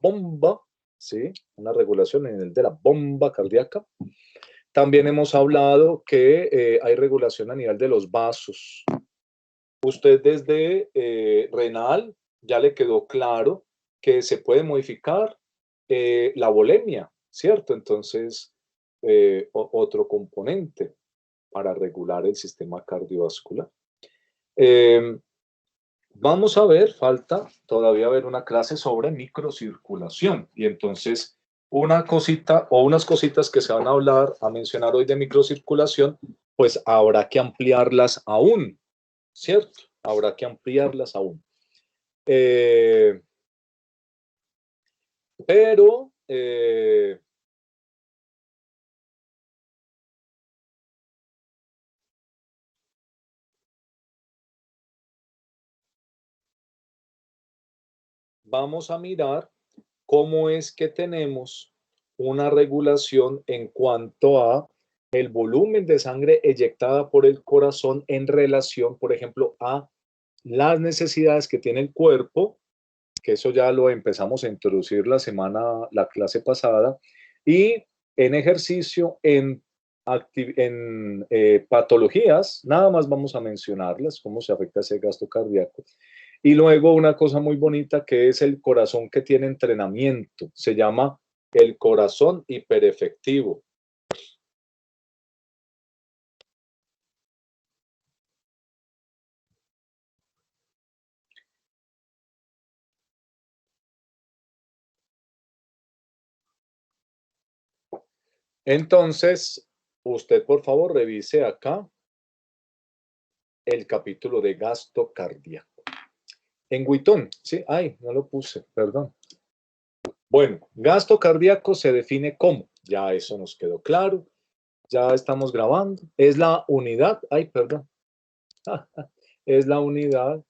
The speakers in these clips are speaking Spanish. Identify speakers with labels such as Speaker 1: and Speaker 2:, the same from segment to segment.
Speaker 1: bomba, ¿sí? Una regulación en el de la bomba cardíaca. También hemos hablado que hay regulación a nivel de los vasos. Usted desde renal ya le quedó claro que se puede modificar la volemia, ¿cierto? Entonces, otro componente para regular el sistema cardiovascular. Eh, Vamos a ver, falta todavía ver una clase sobre microcirculación. Y entonces, una cosita o unas cositas que se van a hablar, a mencionar hoy de microcirculación, pues habrá que ampliarlas aún, ¿cierto? Habrá que ampliarlas aún. Eh, pero vamos a mirar cómo es que tenemos una regulación en cuanto a el volumen de sangre eyectada por el corazón en relación, por ejemplo, a las necesidades que tiene el cuerpo, que eso ya lo empezamos a introducir la clase pasada, y en ejercicio, en patologías, nada más vamos a mencionarlas, cómo se afecta ese gasto cardíaco. Y luego una cosa muy bonita que es el corazón que tiene entrenamiento, se llama el corazón hiperefectivo. Entonces, usted por favor revise acá el capítulo de gasto cardíaco. En Guitón, sí, ay, no lo puse, perdón. Bueno, gasto cardíaco se define como, ya eso nos quedó claro, ya estamos grabando, es la unidad, ay, perdón, es la unidad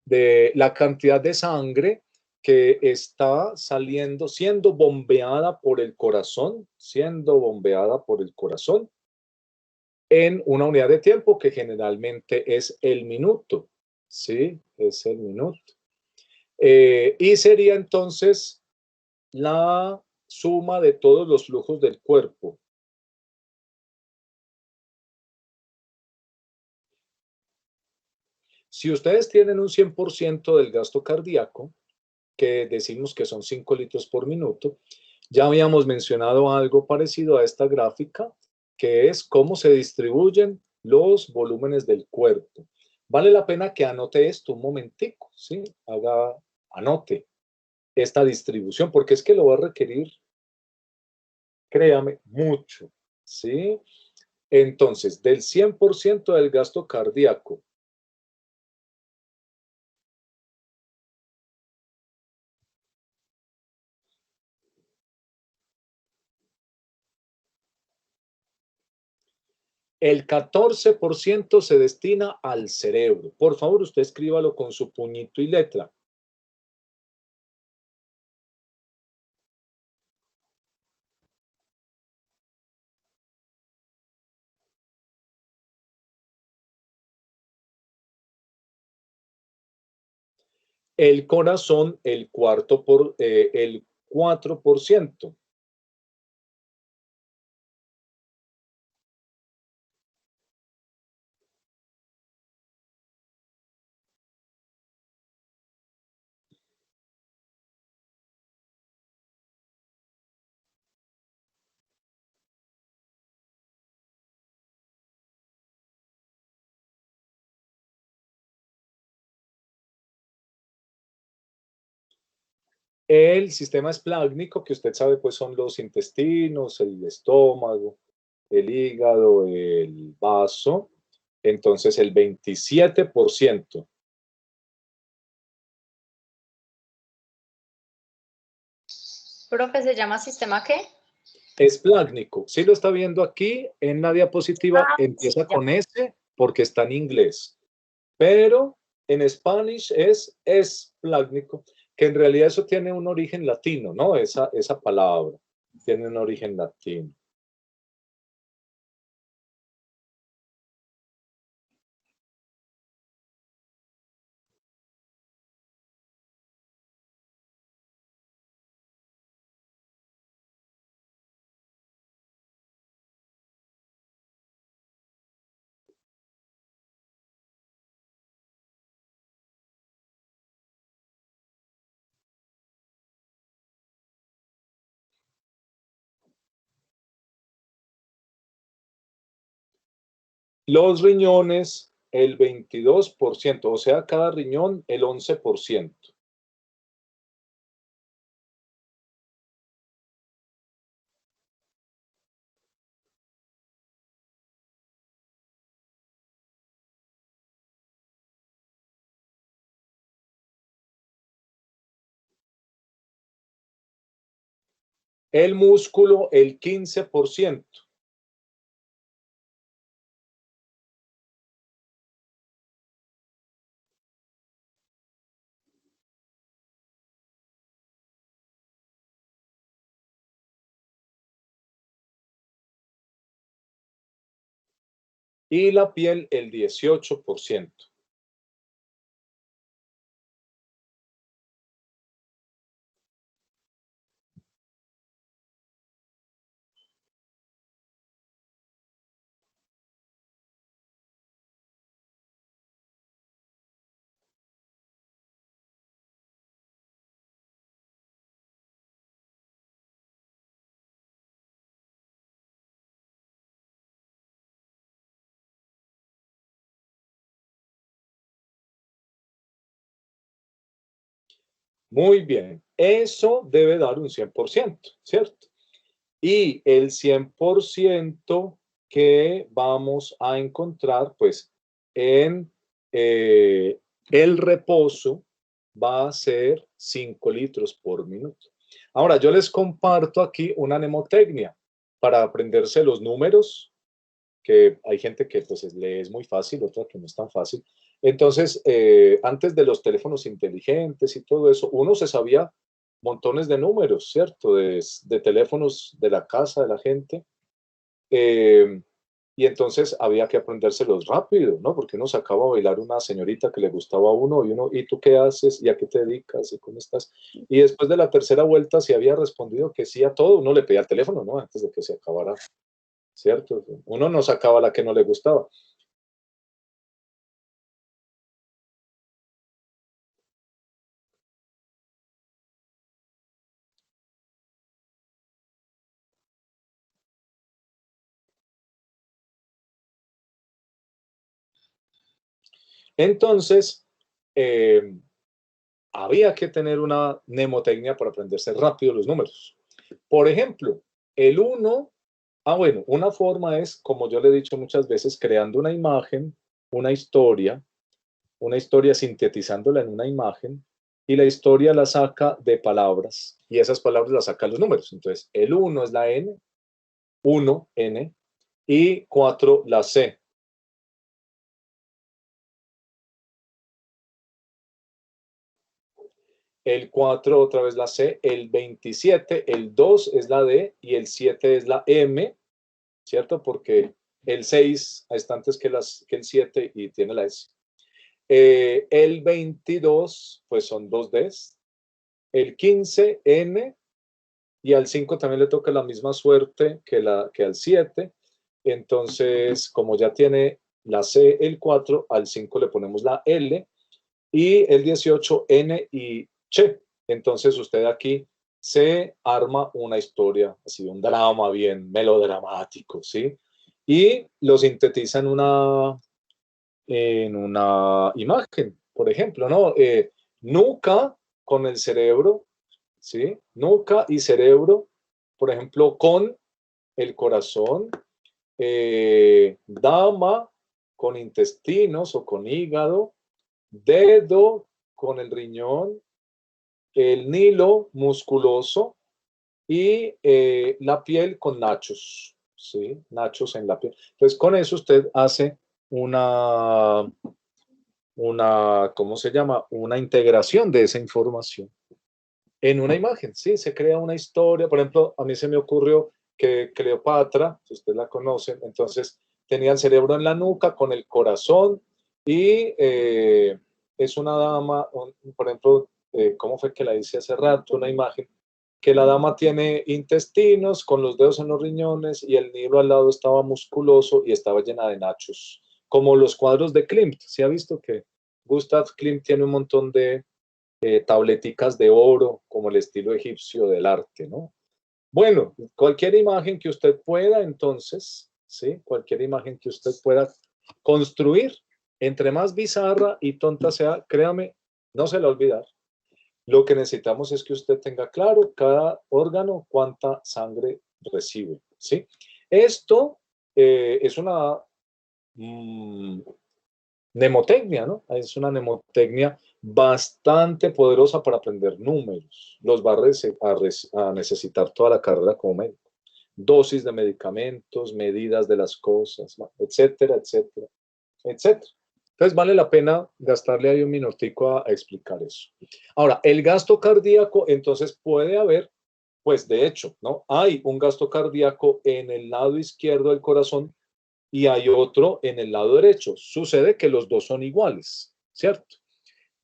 Speaker 1: de la cantidad de sangre que está saliendo, siendo bombeada por el corazón, siendo bombeada por el corazón en una unidad de tiempo que generalmente es el minuto, ¿sí? Es el minuto. Y sería entonces la suma de todos los flujos del cuerpo. Si ustedes tienen un 100% del gasto cardíaco, que decimos que son 5 litros por minuto, ya habíamos mencionado algo parecido a esta gráfica, que es cómo se distribuyen los volúmenes del cuerpo. Vale la pena que anote esto un momentico, ¿sí? Anote esta distribución, porque es que lo va a requerir, créame, mucho, ¿sí? Entonces, del 100% del gasto cardíaco, el 14% se destina al cerebro. Por favor, usted escríbalo con su puñito y letra. El corazón, el 4%. El sistema esplácnico, que usted sabe, pues son los intestinos, el estómago, el hígado, el vaso. Entonces, el 27%.
Speaker 2: Profe, ¿se llama sistema qué?
Speaker 1: Esplácnico. Si lo está viendo aquí en la diapositiva,
Speaker 2: Sí,
Speaker 1: empieza
Speaker 2: ya.
Speaker 1: con S porque está en inglés. Pero en Spanish es esplácnico, que en realidad eso tiene un origen latino, ¿no? Esa palabra tiene un origen latino. Los riñones, el 22%, o sea, cada riñón, el 11%. El músculo, el 15%. Y la piel, el 18%. Muy bien, eso debe dar un 100%, ¿cierto? Y el 100% que vamos a encontrar, pues, en el reposo va a ser 5 litros por minuto. Ahora, yo les comparto aquí una mnemotecnia para aprenderse los números, que hay gente que pues le es muy fácil, otra que no es tan fácil. Entonces, antes de los teléfonos inteligentes y todo eso, uno se sabía montones de números, ¿cierto? De teléfonos de la casa de la gente. eh, y entonces había que aprendérselos rápido, ¿no? Porque uno sacaba a bailar una señorita que le gustaba a uno, ¿y tú qué haces? ¿Y a qué te dedicas? ¿Y cómo estás? Y después de la tercera vuelta, si había respondido que sí a todo, uno le pedía el teléfono, ¿no? Antes de que se acabara, ¿cierto? Uno no sacaba la que no le gustaba. Entonces, eh, había que tener una mnemotecnia para aprenderse rápido los números. Por ejemplo, el uno, bueno, una forma es, como yo le he dicho muchas veces, creando una imagen, una historia sintetizándola en una imagen, y la historia la saca de palabras, y esas palabras las saca los números. Entonces, el uno es la N, 1, N, y 4 la C. El 4 otra vez la C, el 27, el 2 es la D y el 7 es la M, ¿cierto? Porque el 6 está antes que el 7 y tiene la S. El 22, pues son dos Ds. El 15, N, y al 5 también le toca la misma suerte que al 7. Entonces, como ya tiene la C, el 4, al 5 le ponemos la L, y el 18, N y Che. Entonces usted aquí se arma una historia, así un drama bien melodramático, ¿sí? Y lo sintetiza en una imagen, por ejemplo, ¿no? Nuca con el cerebro, ¿sí? Nuca y cerebro, por ejemplo, con el corazón, dama con intestinos o con hígado, dedo con el riñón, el nilo musculoso y la piel con nachos, ¿sí? Nachos en la piel. Entonces, con eso usted hace ¿cómo se llama? Una integración de esa información en una imagen, ¿sí? Se crea una historia. Por ejemplo, a mí se me ocurrió que Cleopatra, si usted la conoce, entonces tenía el cerebro en la nuca con el corazón y es una dama, por ejemplo, ¿cómo fue que la hice hace rato? Una imagen que la dama tiene intestinos con los dedos en los riñones y el nilo al lado estaba musculoso y estaba llena de nachos, como los cuadros de Klimt. ¿Se ha visto que Gustav Klimt tiene un montón de tableticas de oro, como el estilo egipcio del arte, ¿no? Bueno, cualquier imagen que usted pueda, entonces, ¿sí? Cualquier imagen que usted pueda construir. Entre más bizarra y tonta sea, créame, no se la va a olvidar. Lo que necesitamos es que usted tenga claro cada órgano cuánta sangre recibe, ¿sí? Esto es una mnemotecnia, ¿no? Es una mnemotecnia bastante poderosa para aprender números. Los va a necesitar toda la carrera como médico. Dosis de medicamentos, medidas de las cosas, etcétera, etcétera, etcétera. Entonces vale la pena gastarle ahí un minutico a explicar eso. Ahora, el gasto cardíaco, entonces puede haber, pues de hecho, ¿no? Hay un gasto cardíaco en el lado izquierdo del corazón y hay otro en el lado derecho. Sucede que los dos son iguales, ¿cierto?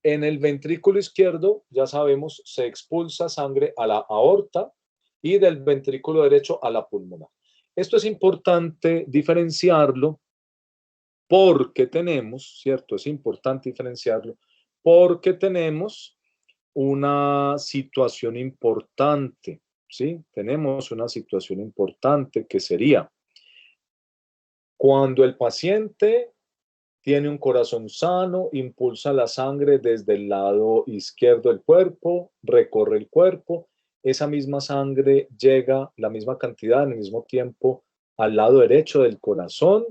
Speaker 1: En el ventrículo izquierdo, ya sabemos, se expulsa sangre a la aorta y del ventrículo derecho a la pulmonar. Esto es importante diferenciarlo porque tenemos, ¿cierto? Es importante diferenciarlo porque tenemos una situación importante, ¿sí? Tenemos una situación importante que sería cuando el paciente tiene un corazón sano, impulsa la sangre desde el lado izquierdo del cuerpo, recorre el cuerpo, esa misma sangre llega, la misma cantidad en el mismo tiempo, al lado derecho del corazón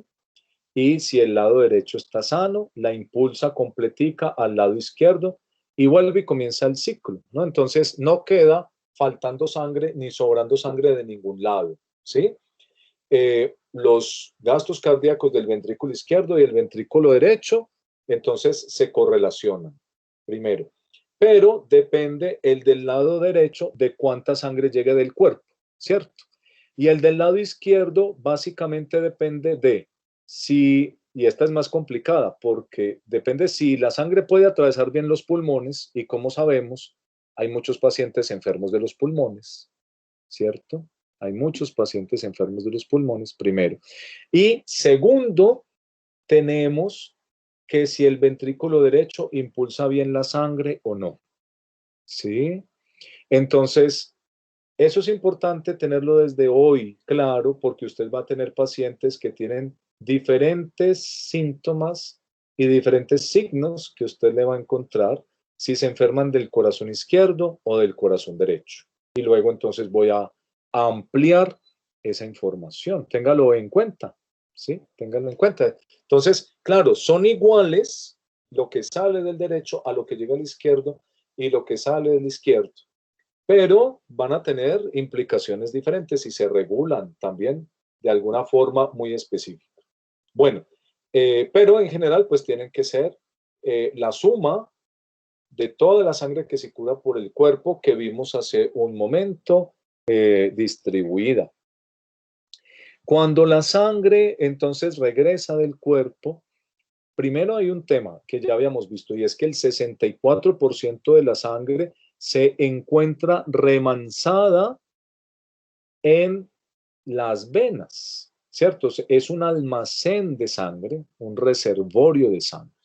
Speaker 1: y si el lado derecho está sano, la impulsa completica al lado izquierdo y vuelve y comienza el ciclo, ¿no? Entonces no queda faltando sangre ni sobrando sangre de ningún lado, ¿sí? Los gastos cardíacos del ventrículo izquierdo y el ventrículo derecho, entonces se correlacionan, primero. Pero depende el del lado derecho de cuánta sangre llegue del cuerpo, ¿cierto? Y el del lado izquierdo básicamente depende de si, y esta es más complicada, porque depende si la sangre puede atravesar bien los pulmones, y como sabemos, hay muchos pacientes enfermos de los pulmones, ¿cierto? Hay muchos pacientes enfermos de los pulmones, primero. Y segundo, tenemos que si el ventrículo derecho impulsa bien la sangre o no, ¿sí? Entonces, eso es importante tenerlo desde hoy, claro, porque usted va a tener pacientes que tienen diferentes síntomas y diferentes signos que usted le va a encontrar si se enferman del corazón izquierdo o del corazón derecho. Y luego entonces voy a ampliar esa información. Téngalo en cuenta, ¿sí? Téngalo en cuenta. Entonces, claro, son iguales lo que sale del derecho a lo que llega al izquierdo y lo que sale del izquierdo, pero van a tener implicaciones diferentes y se regulan también de alguna forma muy específica. Bueno, pero en general pues tienen que ser la suma de toda la sangre que circula por el cuerpo que vimos hace un momento distribuida. Cuando la sangre entonces regresa del cuerpo, primero hay un tema que ya habíamos visto y es que el 64% de la sangre se encuentra remansada en las venas, ¿cierto? Es un almacén de sangre, un reservorio de sangre.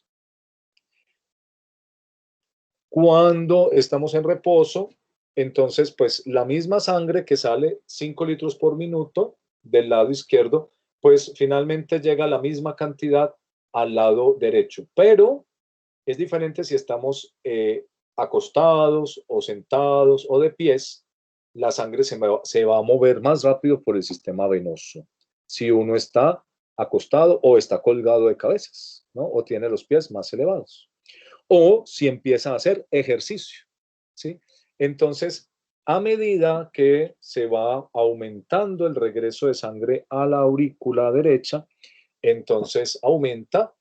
Speaker 1: Cuando estamos en reposo, entonces, pues la misma sangre que sale 5 litros por minuto del lado izquierdo, pues finalmente llega a la misma cantidad al lado derecho, pero es diferente si estamos acostados o sentados o de pies, la sangre se va a mover más rápido por el sistema venoso. Si uno está acostado o está colgado de cabezas, ¿no? O tiene los pies más elevados. O si empieza a hacer ejercicio, ¿sí? Entonces, a medida que se va aumentando el regreso de sangre a la aurícula derecha, entonces aumenta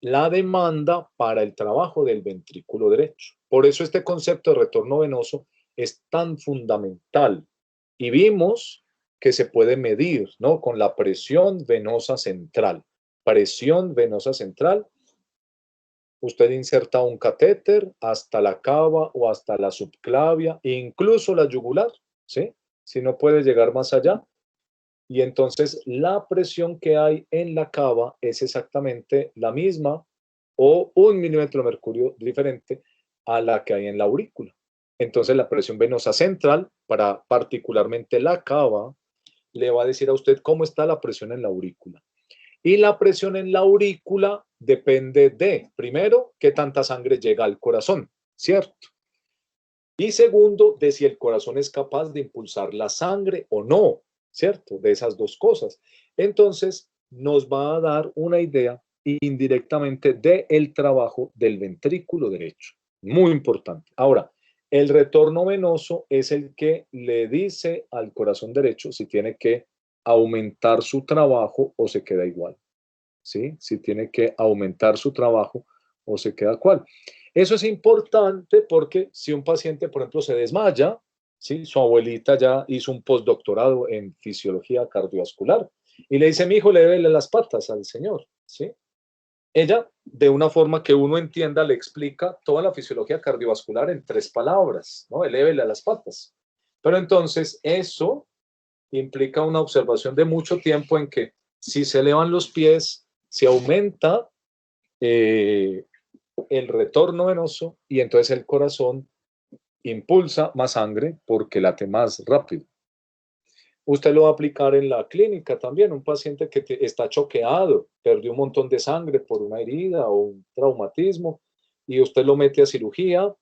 Speaker 1: la demanda para el trabajo del ventrículo derecho. Por eso este concepto de retorno venoso es tan fundamental. Y vimos que se puede medir, ¿no? Con la presión venosa central. Presión venosa central. Usted inserta un catéter hasta la cava o hasta la subclavia, incluso la yugular, ¿sí? Si no puede llegar más allá, y entonces la presión que hay en la cava es exactamente la misma o 1 milímetro de mercurio diferente a la que hay en la aurícula. Entonces la presión venosa central, para particularmente la cava, le va a decir a usted cómo está la presión en la aurícula. Y la presión en la aurícula depende de, primero, qué tanta sangre llega al corazón, ¿cierto? Y segundo, de si el corazón es capaz de impulsar la sangre o no, ¿cierto? De esas dos cosas. Entonces, nos va a dar una idea indirectamente del trabajo del ventrículo derecho. Muy importante. Ahora, el retorno venoso es el que le dice al corazón derecho si tiene que aumentar su trabajo o se queda igual. ¿Sí? Si tiene que aumentar su trabajo o se queda cual. Eso es importante porque si un paciente, por ejemplo, se desmaya, ¿sí? Su abuelita ya hizo un postdoctorado en fisiología cardiovascular y le dice, mi hijo, lévele las patas al señor, ¿sí? Ella, de una forma que uno entienda, le explica toda la fisiología cardiovascular en 3 palabras, ¿no? Elévele las patas. Pero entonces eso implica una observación de mucho tiempo en que si se elevan los pies, se aumenta el retorno venoso y entonces el corazón impulsa más sangre porque late más rápido. Usted lo va a aplicar en la clínica también, un paciente que está choqueado, perdió un montón de sangre por una herida o un traumatismo y usted lo mete a cirugía.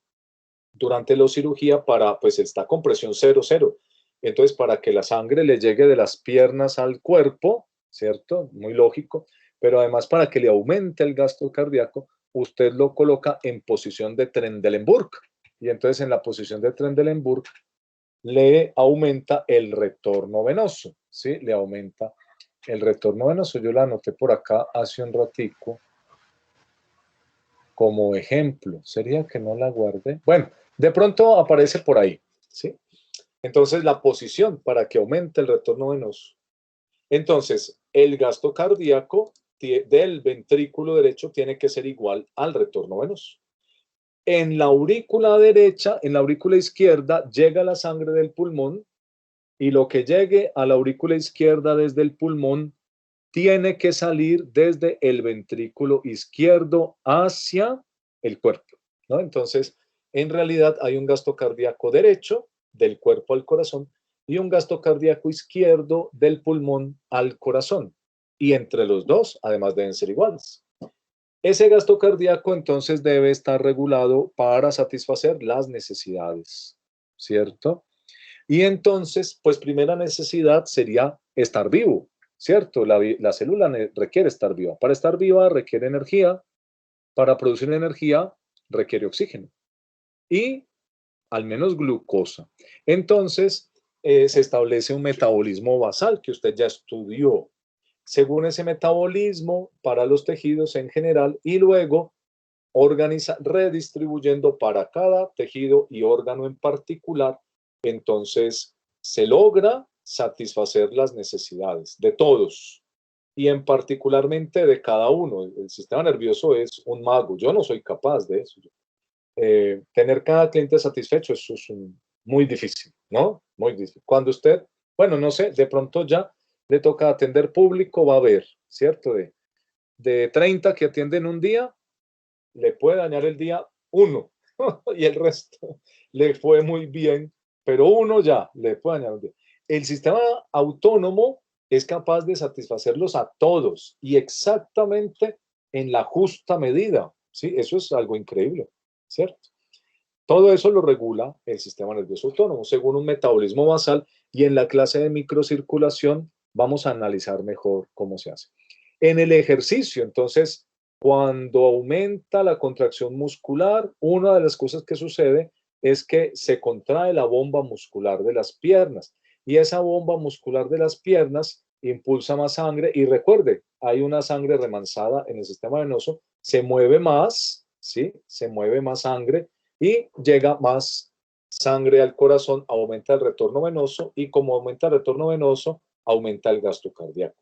Speaker 1: Durante la cirugía pues está con presión 0,0. Entonces, para que la sangre le llegue de las piernas al cuerpo, ¿cierto? Muy lógico, pero además para que le aumente el gasto cardíaco, usted lo coloca en posición de Trendelenburg. Y entonces en la posición de Trendelenburg le aumenta el retorno venoso, ¿sí? Le aumenta el retorno venoso. Yo la anoté por acá hace un ratico como ejemplo. ¿Sería que no la guardé? Bueno, de pronto aparece por ahí, ¿sí? Entonces, la posición para que aumente el retorno venoso. Entonces, el gasto cardíaco del ventrículo derecho tiene que ser igual al retorno venoso. En la aurícula derecha, en la aurícula izquierda, llega la sangre del pulmón y lo que llegue a la aurícula izquierda desde el pulmón tiene que salir desde el ventrículo izquierdo hacia el cuerpo, ¿no? Entonces, en realidad hay un gasto cardíaco derecho del cuerpo al corazón y un gasto cardíaco izquierdo del pulmón al corazón. Y entre los dos, además, deben ser iguales. Ese gasto cardíaco entonces debe estar regulado para satisfacer las necesidades, ¿cierto? Y entonces, pues primera necesidad sería estar vivo, ¿cierto? La célula requiere estar viva. Para estar viva requiere energía. Para producir energía requiere oxígeno y al menos glucosa. Entonces, se establece un metabolismo basal que usted ya estudió. Según ese metabolismo para los tejidos en general y luego organiza redistribuyendo para cada tejido y órgano en particular, entonces se logra satisfacer las necesidades de todos y en particularmente de cada uno. El sistema nervioso es un mago, yo no soy capaz de eso. Tener cada cliente satisfecho, eso es muy difícil, ¿no? Muy difícil. Cuando usted, bueno, no sé, de pronto ya le toca atender público, va a haber, ¿cierto? De 30 que atienden un día, le puede dañar el día uno y el resto le fue muy bien, pero uno ya le puede dañar el día. El sistema autónomo es capaz de satisfacerlos a todos y exactamente en la justa medida, ¿sí? Eso es algo increíble, ¿cierto? Todo eso lo regula el sistema nervioso autónomo según un metabolismo basal y en la clase de microcirculación vamos a analizar mejor cómo se hace. En el ejercicio, entonces, cuando aumenta la contracción muscular, una de las cosas que sucede es que se contrae la bomba muscular de las piernas y esa bomba muscular de las piernas impulsa más sangre y recuerde, hay una sangre remansada en el sistema venoso, se mueve más, ¿sí? Se mueve más sangre y llega más sangre al corazón, aumenta el retorno venoso y como aumenta el retorno venoso, aumenta el gasto cardíaco.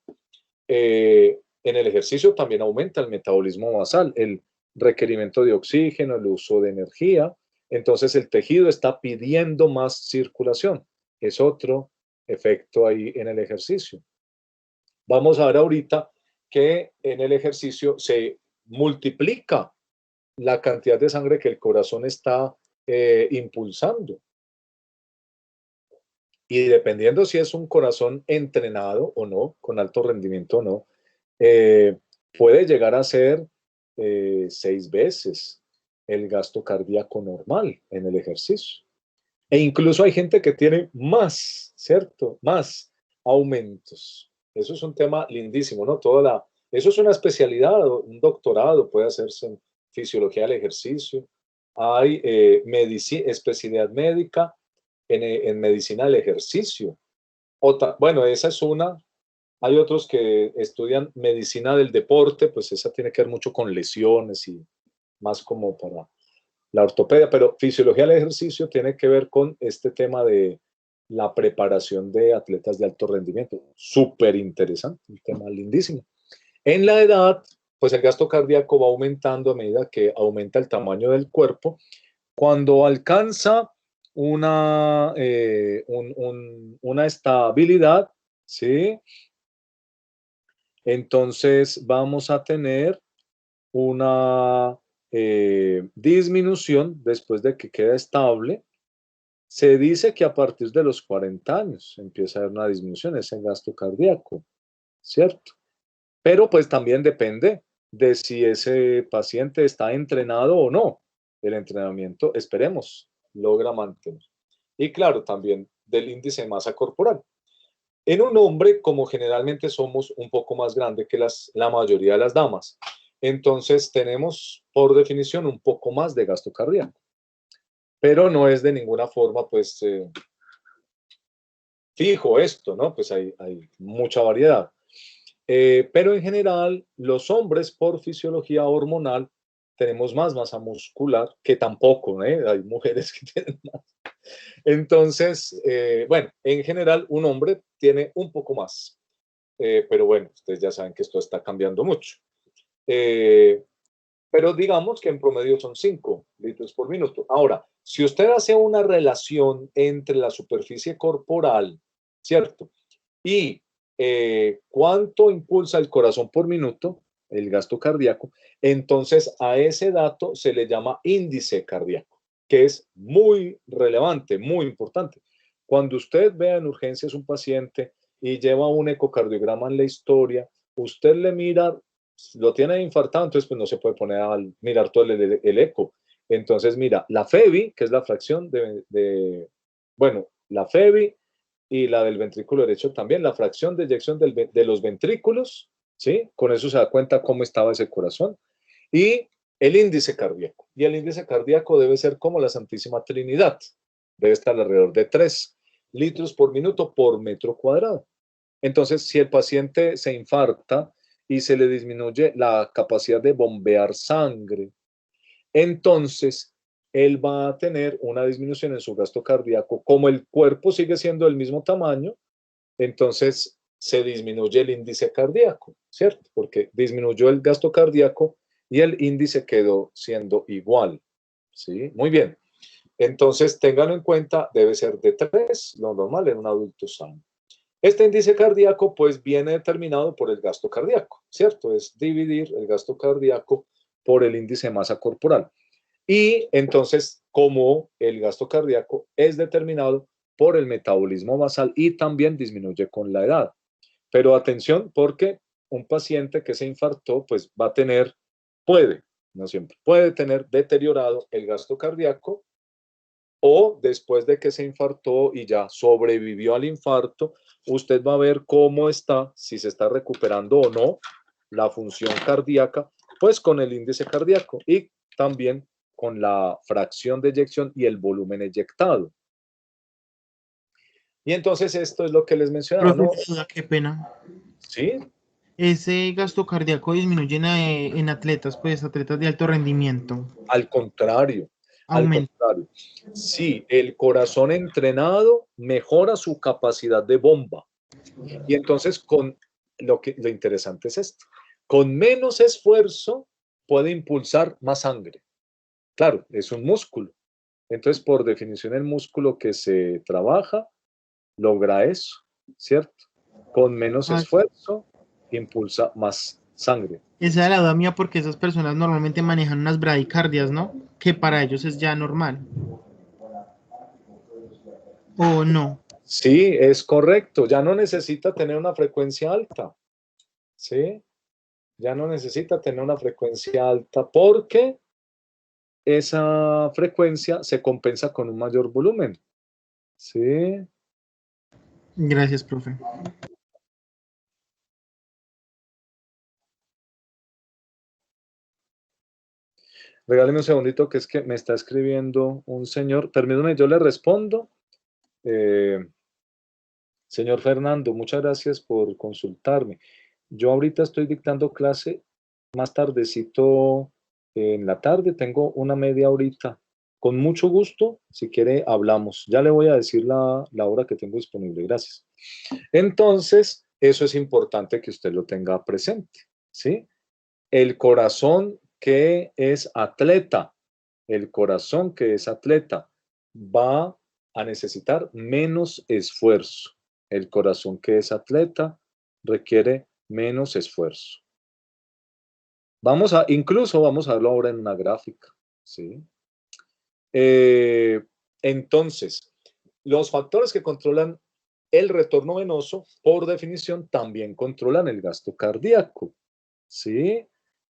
Speaker 1: En el ejercicio también aumenta el metabolismo basal, el requerimiento de oxígeno, el uso de energía. Entonces el tejido está pidiendo más circulación. Es otro efecto ahí en el ejercicio. Vamos a ver ahorita que en el ejercicio se multiplica la cantidad de sangre que el corazón está impulsando. Y dependiendo si es un corazón entrenado o no, con alto rendimiento o no, eh, puede llegar a ser 6 veces el gasto cardíaco normal en el ejercicio. E incluso hay gente que tiene más, ¿cierto? Más aumentos. Eso es un tema lindísimo, ¿no? Eso es una especialidad, un doctorado, puede hacerse en fisiología del ejercicio. Hay especialidad médica en medicina del ejercicio. Bueno, esa es una. Hay otros que estudian medicina del deporte, pues esa tiene que ver mucho con lesiones y más como para la ortopedia, pero fisiología del ejercicio tiene que ver con este tema de la preparación de atletas de alto rendimiento. Súper interesante, un tema lindísimo. En la edad, pues el gasto cardíaco va aumentando a medida que aumenta el tamaño del cuerpo. Cuando alcanza una estabilidad, ¿sí? Entonces vamos a tener una disminución después de que queda estable. Se dice que a partir de los 40 años empieza a haber una disminución, ese gasto cardíaco, ¿cierto? Pero pues también depende de si ese paciente está entrenado o no. El entrenamiento, esperemos, logra mantener. Y claro, también del índice de masa corporal. En un hombre, como generalmente somos un poco más grande que la mayoría de las damas, entonces tenemos por definición un poco más de gasto cardíaco, pero no es de ninguna forma pues fijo esto, ¿no? Pues hay mucha variedad. Pero en general, los hombres por fisiología hormonal tenemos más masa muscular, que tampoco, ¿eh? Hay mujeres que tienen más. Entonces, bueno, en general un hombre tiene un poco más. Pero bueno, ustedes ya saben que esto está cambiando mucho. Eh, pero digamos que en promedio son 5 litros por minuto. Ahora, si usted hace una relación entre la superficie corporal, ¿cierto? Y cuánto impulsa el corazón por minuto, el gasto cardíaco, entonces a ese dato se le llama índice cardíaco, que es muy relevante, muy importante. Cuando usted vea en urgencias un paciente y lleva un ecocardiograma en la historia, usted le mira, lo tiene infartado, entonces pues no se puede poner a mirar todo el eco. Entonces mira, la FEBI, que es la fracción bueno, la FEBI y la del ventrículo derecho también, la fracción de eyección de los ventrículos, ¿sí? Con eso se da cuenta cómo estaba ese corazón. Y el índice cardíaco. Y el índice cardíaco debe ser como la Santísima Trinidad. Debe estar alrededor de 3 litros por minuto por metro cuadrado. Entonces, si el paciente se infarta y se le disminuye la capacidad de bombear sangre, entonces él va a tener una disminución en su gasto cardíaco. Como el cuerpo sigue siendo del mismo tamaño, entonces se disminuye el índice cardíaco, ¿cierto? Porque disminuyó el gasto cardíaco y el índice quedó siendo igual, ¿sí? Muy bien. Entonces, ténganlo en cuenta, debe ser de 3, lo normal en un adulto sano. Este índice cardíaco, pues, viene determinado por el gasto cardíaco, ¿cierto? Es dividir el gasto cardíaco por el índice de masa corporal. Y entonces, como el gasto cardíaco es determinado por el metabolismo basal y también disminuye con la edad. Pero atención, porque un paciente que se infartó, pues va a tener, puede, no siempre, puede tener deteriorado el gasto cardíaco o después de que se infartó y ya sobrevivió al infarto, usted va a ver cómo está, si se está recuperando o no la función cardíaca, pues con el índice cardíaco y también con la fracción de eyección y el volumen eyectado. Y entonces esto es lo que les mencionaba, ¿no?
Speaker 3: Profesora, qué pena.
Speaker 1: Sí,
Speaker 3: Ese gasto cardíaco disminuye en atletas, pues atletas de alto rendimiento.
Speaker 1: al contrario, al
Speaker 3: Aumenta.
Speaker 1: contrario. Sí, el corazón entrenado mejora su capacidad de bomba. Y entonces lo interesante es esto. Con menos esfuerzo puede impulsar más sangre. Claro, es un músculo. Entonces, por definición, el músculo que se trabaja logra eso, ¿cierto? Con menos
Speaker 3: Ah,
Speaker 1: esfuerzo, impulsa más sangre.
Speaker 3: esa es la duda mía porque esas personas normalmente manejan unas bradicardias, ¿no? Que para ellos es ya normal. ¿O no?
Speaker 1: Sí, es correcto. Ya no necesita tener una frecuencia alta, ¿sí? Ya no necesita tener una frecuencia alta porque esa frecuencia se compensa con un mayor volumen. ¿Sí?
Speaker 3: Gracias, profe.
Speaker 1: Regáleme un segundito que es que me está escribiendo un señor. Permítame, yo le respondo. Señor Fernando, muchas gracias por consultarme. Yo ahorita estoy dictando clase más tardecito en la tarde, tengo una media horita. Con mucho gusto, si quiere, hablamos. Ya le voy a decir la hora que tengo disponible. Gracias. Entonces, eso es importante que usted lo tenga presente, ¿sí? El corazón que es atleta, el corazón que es atleta va a necesitar menos esfuerzo. El corazón que es atleta requiere menos esfuerzo. Incluso vamos a verlo ahora en una gráfica, ¿sí? Entonces, los factores que controlan el retorno venoso, por definición, también controlan el gasto cardíaco, ¿sí?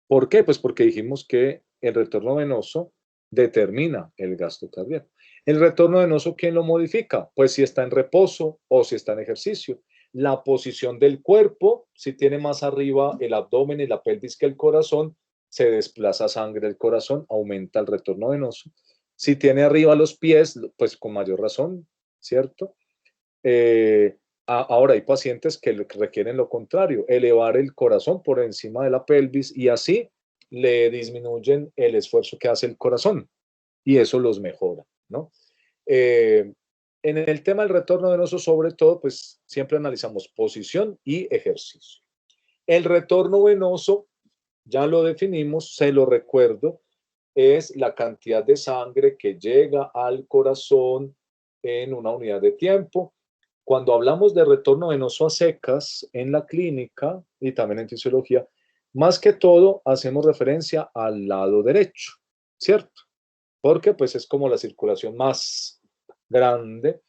Speaker 1: ¿Por qué? Pues porque dijimos que el retorno venoso determina el gasto cardíaco. El retorno venoso, ¿quién lo modifica? Pues si está en reposo o si está en ejercicio. La posición del cuerpo, si tiene más arriba el abdomen y la pelvis que el corazón, se desplaza sangre del corazón, aumenta el retorno venoso. Si tiene arriba los pies, pues con mayor razón, ¿cierto? Ahora hay pacientes que requieren lo contrario, elevar el corazón por encima de la pelvis y así le disminuyen el esfuerzo que hace el corazón y eso los mejora, ¿no? En el tema del retorno venoso, sobre todo, pues siempre analizamos posición y ejercicio. El retorno venoso, ya lo definimos, se lo recuerdo, es la cantidad de sangre que llega al corazón en una unidad de tiempo. Cuando hablamos de retorno venoso a secas en la clínica y también en fisiología, más que todo hacemos referencia al lado derecho, ¿cierto? Porque pues es como la circulación más grande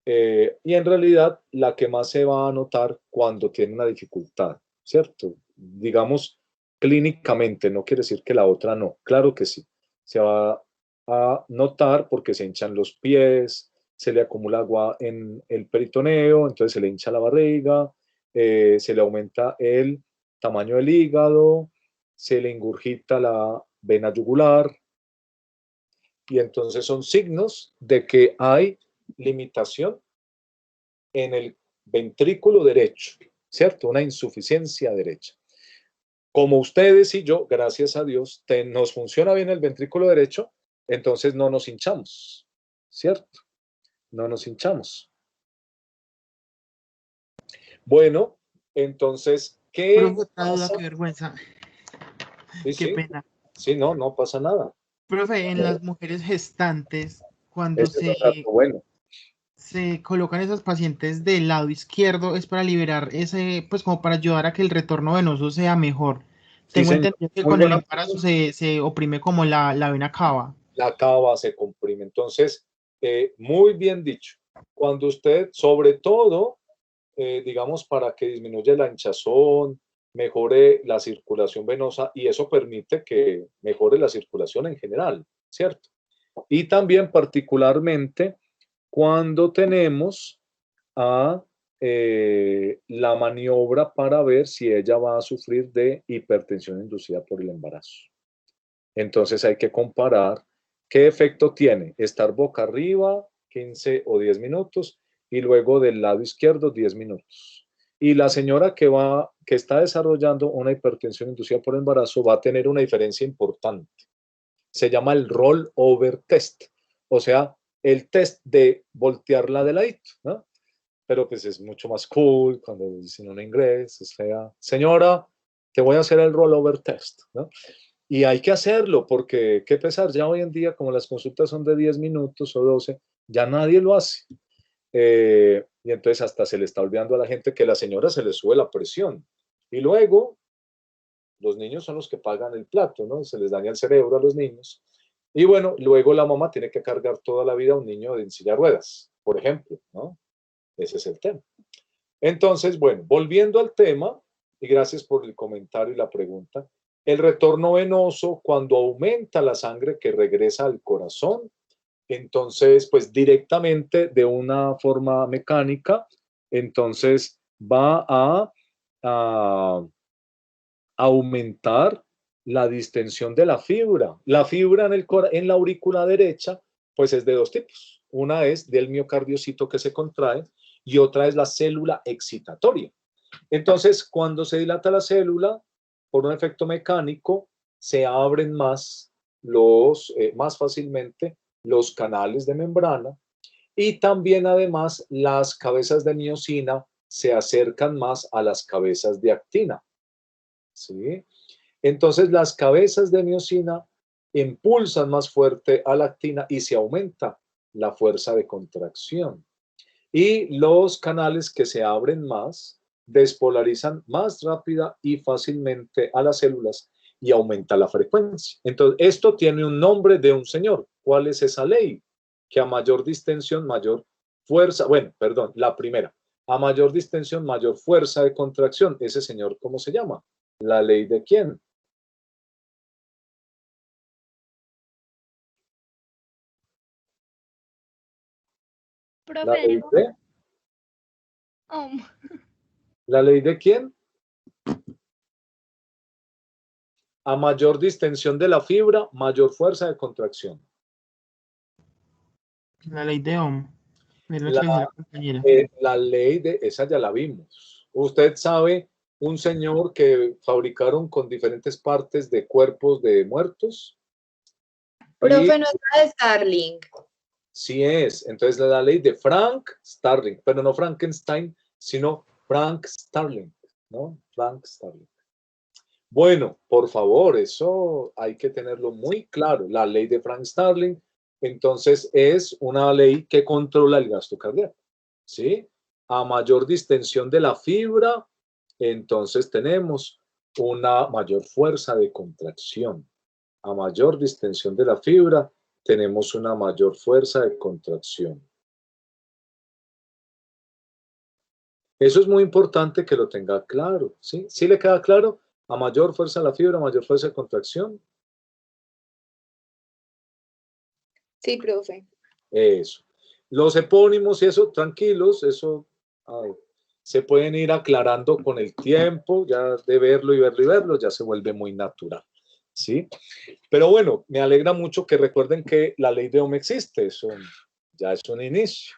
Speaker 1: y en realidad la que más se va a notar cuando tiene una dificultad, ¿cierto? Digamos, clínicamente, no quiere decir que la otra no, claro que sí. Se va a notar porque se hinchan los pies, se le acumula agua en el peritoneo, entonces se le hincha la barriga, se le aumenta el tamaño del hígado, se le ingurgita la vena yugular y entonces son signos de que hay limitación en el ventrículo derecho, ¿cierto? Una insuficiencia derecha. Como ustedes y yo, gracias a Dios, nos funciona bien el ventrículo derecho, entonces no nos hinchamos, ¿cierto? No nos hinchamos. Bueno, entonces, ¿qué
Speaker 3: Profe, otra duda,
Speaker 1: pasa?
Speaker 3: qué vergüenza.
Speaker 1: Sí,
Speaker 3: Qué
Speaker 1: sí,
Speaker 3: pena.
Speaker 1: sí, no, no pasa nada.
Speaker 3: Profe, en las mujeres gestantes, cuando
Speaker 1: Este es un dato bueno.
Speaker 3: se colocan esos pacientes del lado izquierdo, es para liberar ese, pues como para ayudar a que el retorno venoso sea mejor.
Speaker 1: Sí,
Speaker 3: Tengo
Speaker 1: señor.
Speaker 3: entendido que
Speaker 1: Muy
Speaker 3: con el
Speaker 1: buena
Speaker 3: embarazo
Speaker 1: pregunta.
Speaker 3: se oprime como la vena cava.
Speaker 1: La cava se comprime. Entonces, muy bien dicho. Cuando usted, sobre todo, digamos, para que disminuya la hinchazón, mejore la circulación venosa y eso permite que mejore la circulación en general, ¿cierto? Y también particularmente cuando tenemos a la maniobra para ver si ella va a sufrir de hipertensión inducida por el embarazo. Entonces hay que comparar qué efecto tiene estar boca arriba 15 o 10 minutos y luego del lado izquierdo 10 minutos. Y la señora que está desarrollando una hipertensión inducida por embarazo va a tener una diferencia importante. Se llama el rollover test, o sea, el test de voltearla de ladito, ¿no? Pero pues es mucho más cool cuando dicen un inglés, o sea, señora, te voy a hacer el rollover test, ¿no? Y hay que hacerlo porque, qué pesar, ya hoy en día, como las consultas son de 10 minutos o 12, ya nadie lo hace. Y entonces hasta se le está olvidando a la gente que a la señora se le sube la presión. Y luego, los niños son los que pagan el plato, ¿no? Se les daña el cerebro a los niños. Y bueno, luego la mamá tiene que cargar toda la vida a un niño en silla de ruedas, por ejemplo, ¿no? Ese es el tema. Entonces, bueno, volviendo al tema, y gracias por el comentario y la pregunta. El retorno venoso, cuando aumenta la sangre que regresa al corazón, entonces, pues directamente de una forma mecánica, entonces va a aumentar la distensión de la fibra. La fibra en la aurícula derecha, pues es de dos tipos. Una es del miocardiocito que se contrae y otra es la célula excitatoria. Entonces, cuando se dilata la célula, por un efecto mecánico, se abren más fácilmente los canales de membrana y también además las cabezas de miocina se acercan más a las cabezas de actina. ¿Sí? Entonces las cabezas de miocina impulsan más fuerte a la actina y se aumenta la fuerza de contracción. Y los canales que se abren más despolarizan más rápida y fácilmente a las células y aumenta la frecuencia. Entonces, esto tiene un nombre de un señor. ¿Cuál es esa ley? Que a mayor distensión, mayor fuerza. Bueno, perdón, la primera. A mayor distensión, mayor fuerza de contracción. Ese señor, ¿cómo se llama? ¿La ley de quién? ¿La
Speaker 2: Profe,
Speaker 1: ley de?
Speaker 2: Ohm.
Speaker 1: ¿La ley de quién? A mayor distensión de la fibra, mayor fuerza de contracción.
Speaker 3: La ley de Ohm. Es la que
Speaker 1: La,
Speaker 3: le dice la compañera.
Speaker 1: la ley de, esa ya la vimos. Usted sabe, un señor que fabricaron con diferentes partes de cuerpos de muertos. Y
Speaker 4: Profe, no es la de Starlink.
Speaker 1: sí es. Entonces la ley de Frank Starling, pero no Frankenstein, sino Frank Starling, ¿no? Frank Starling. Bueno, por favor, eso hay que tenerlo muy claro. La ley de Frank Starling, entonces, es una ley que controla el gasto cardíaco, ¿sí? A mayor distensión de la fibra, entonces tenemos una mayor fuerza de contracción. A mayor distensión de la fibra, tenemos una mayor fuerza de contracción. Eso es muy importante que lo tenga claro, ¿sí? ¿Sí le queda claro? A mayor fuerza de la fibra, mayor fuerza de contracción.
Speaker 4: Sí, profe.
Speaker 1: Eso. Los epónimos y eso, tranquilos, eso se pueden ir aclarando con el tiempo, ya de verlo y verlo y verlo, ya se vuelve muy natural, ¿sí? Pero bueno, me alegra mucho que recuerden que la ley de Ohm existe, eso ya es un inicio,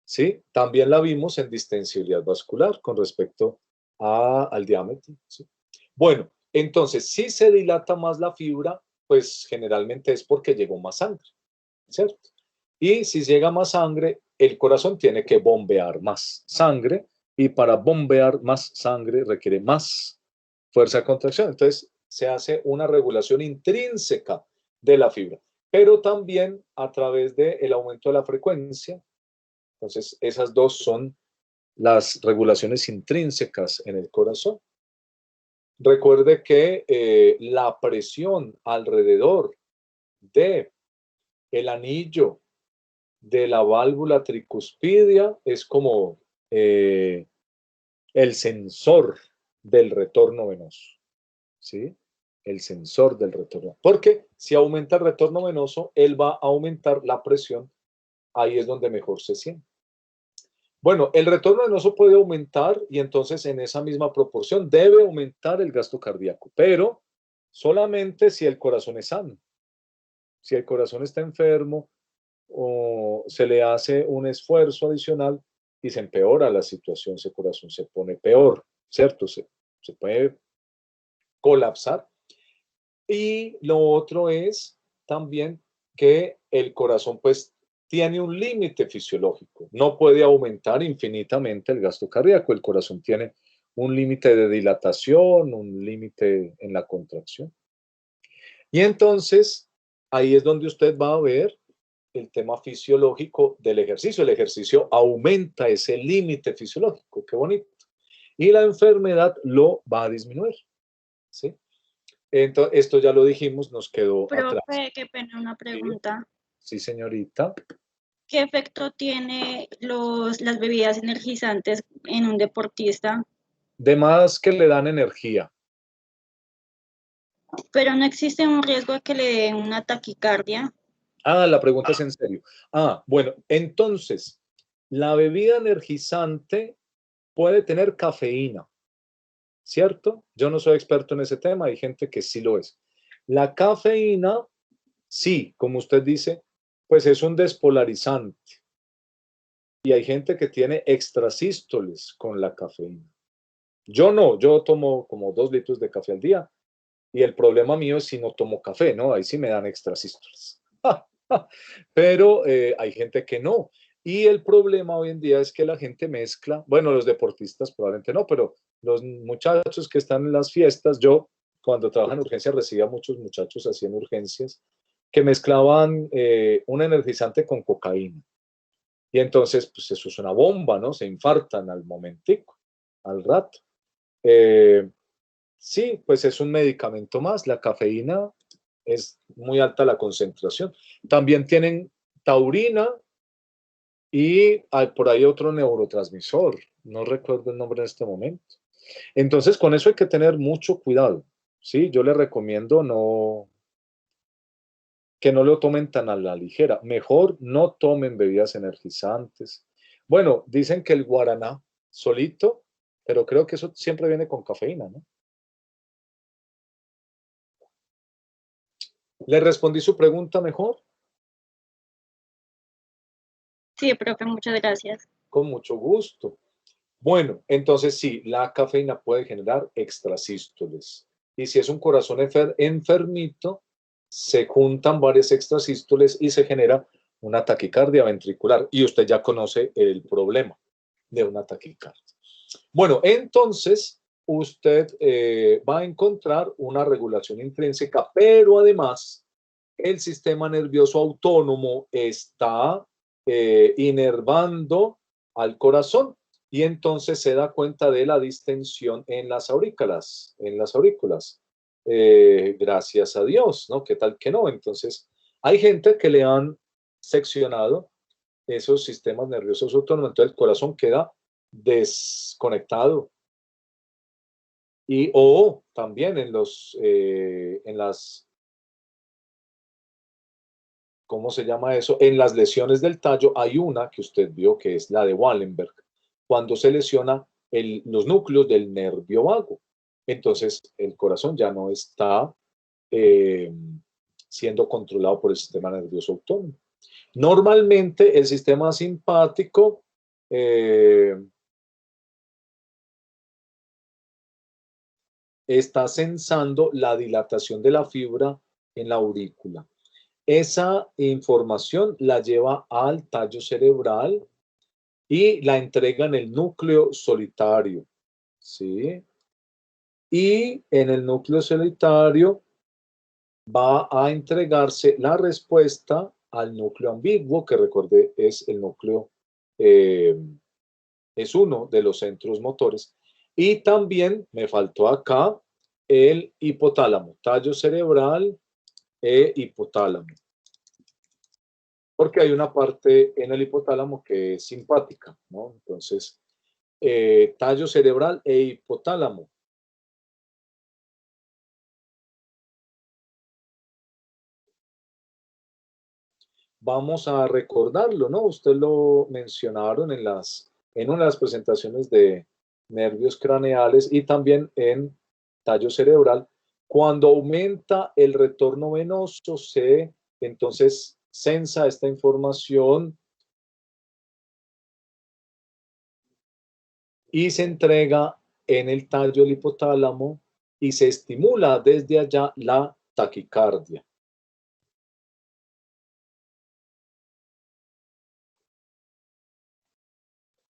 Speaker 1: ¿sí? También la vimos en distensibilidad vascular con respecto al diámetro, ¿sí? Bueno, entonces, si se dilata más la fibra, pues generalmente es porque llegó más sangre, ¿cierto? Y si llega más sangre, el corazón tiene que bombear más sangre y para bombear más sangre requiere más fuerza de contracción. Entonces se hace una regulación intrínseca de la fibra, pero también a través del aumento de la frecuencia. Entonces esas dos son las regulaciones intrínsecas en el corazón. Recuerde que la presión alrededor de el anillo de la válvula tricuspidia es como el sensor del retorno venoso, ¿sí? El sensor del retorno. Porque si aumenta el retorno venoso, él va a aumentar la presión, ahí es donde mejor se siente. Bueno, el retorno venoso puede aumentar y entonces en esa misma proporción debe aumentar el gasto cardíaco, pero solamente si el corazón es sano. Si el corazón está enfermo, o se le hace un esfuerzo adicional y se empeora la situación, ese corazón se pone peor, ¿cierto? Se puede colapsar. Y lo otro es también que el corazón pues tiene un límite fisiológico, no puede aumentar infinitamente el gasto cardíaco, el corazón tiene un límite de dilatación, un límite en la contracción. Y entonces ahí es donde usted va a ver el tema fisiológico del ejercicio. El ejercicio aumenta ese límite fisiológico, qué bonito. Y la enfermedad lo va a disminuir, ¿sí? Entonces, esto ya lo dijimos, nos quedó atrás.
Speaker 5: Profe, qué pena una pregunta.
Speaker 1: Sí, señorita.
Speaker 5: ¿Qué efecto tiene las bebidas energizantes en un deportista?
Speaker 1: Demás que le dan energía.
Speaker 5: Pero no existe un riesgo de que le dé una taquicardia.
Speaker 1: Ah, la pregunta es en serio. Ah, bueno, entonces, la bebida energizante puede tener cafeína, ¿cierto? Yo no soy experto en ese tema, hay gente que sí lo es. La cafeína, sí, como usted dice, pues es un despolarizante. Y hay gente que tiene extrasístoles con la cafeína. Yo no, yo tomo como 2 litros de café al día y el problema mío es si no tomo café, ¿no? Ahí sí me dan extrasístoles. Pero hay gente que no. Y el problema hoy en día es que la gente mezcla, bueno, los deportistas probablemente no, pero los muchachos que están en las fiestas, yo cuando trabajaba en urgencias recibía muchos muchachos así en urgencias que mezclaban un energizante con cocaína. Y entonces, pues eso es una bomba, ¿no? Se infartan al momentico, al rato. Sí, pues es un medicamento más. La cafeína es muy alta la concentración. También tienen taurina y hay por ahí otro neurotransmisor. No recuerdo el nombre en este momento. Entonces, con eso hay que tener mucho cuidado. Sí, yo les recomiendo que no lo tomen tan a la ligera. Mejor no tomen bebidas energizantes. Bueno, dicen que el guaraná solito, pero creo que eso siempre viene con cafeína, ¿no? ¿Le respondí su pregunta mejor?
Speaker 5: Sí, profe, muchas gracias.
Speaker 1: Con mucho gusto. Bueno, entonces sí, la cafeína puede generar extrasístoles. Y si es un corazón enfermito, se juntan varias extrasístoles y se genera una taquicardia ventricular. Y usted ya conoce el problema de una taquicardia. Bueno, entonces usted va a encontrar una regulación intrínseca, pero además el sistema nervioso autónomo está inervando al corazón y entonces se da cuenta de la distensión en las aurículas, gracias a Dios, ¿no? ¿Qué tal que no? Entonces, hay gente que le han seccionado esos sistemas nerviosos autónomos, entonces el corazón queda desconectado. Y o también en las, ¿cómo se llama eso? En las lesiones del tallo hay una que usted vio que es la de Wallenberg, cuando se lesiona los núcleos del nervio vago. Entonces el corazón ya no está eh, siendo controlado por el sistema nervioso autónomo. Normalmente el sistema simpático está sensando la dilatación de la fibra en la aurícula. Esa información la lleva al tallo cerebral y la entrega en el núcleo solitario, ¿sí? Y en el núcleo solitario va a entregarse la respuesta al núcleo ambiguo, que recordé es el núcleo, es uno de los centros motores. Y también me faltó acá el hipotálamo, tallo cerebral e hipotálamo. Porque hay una parte en el hipotálamo que es simpática, ¿no? Entonces, tallo cerebral e hipotálamo. Vamos a recordarlo, ¿no? Usted lo mencionaron en una de las presentaciones de nervios craneales y también en tallo cerebral. Cuando aumenta el retorno venoso, entonces sensa esta información y se entrega en el tallo del hipotálamo y se estimula desde allá la taquicardia.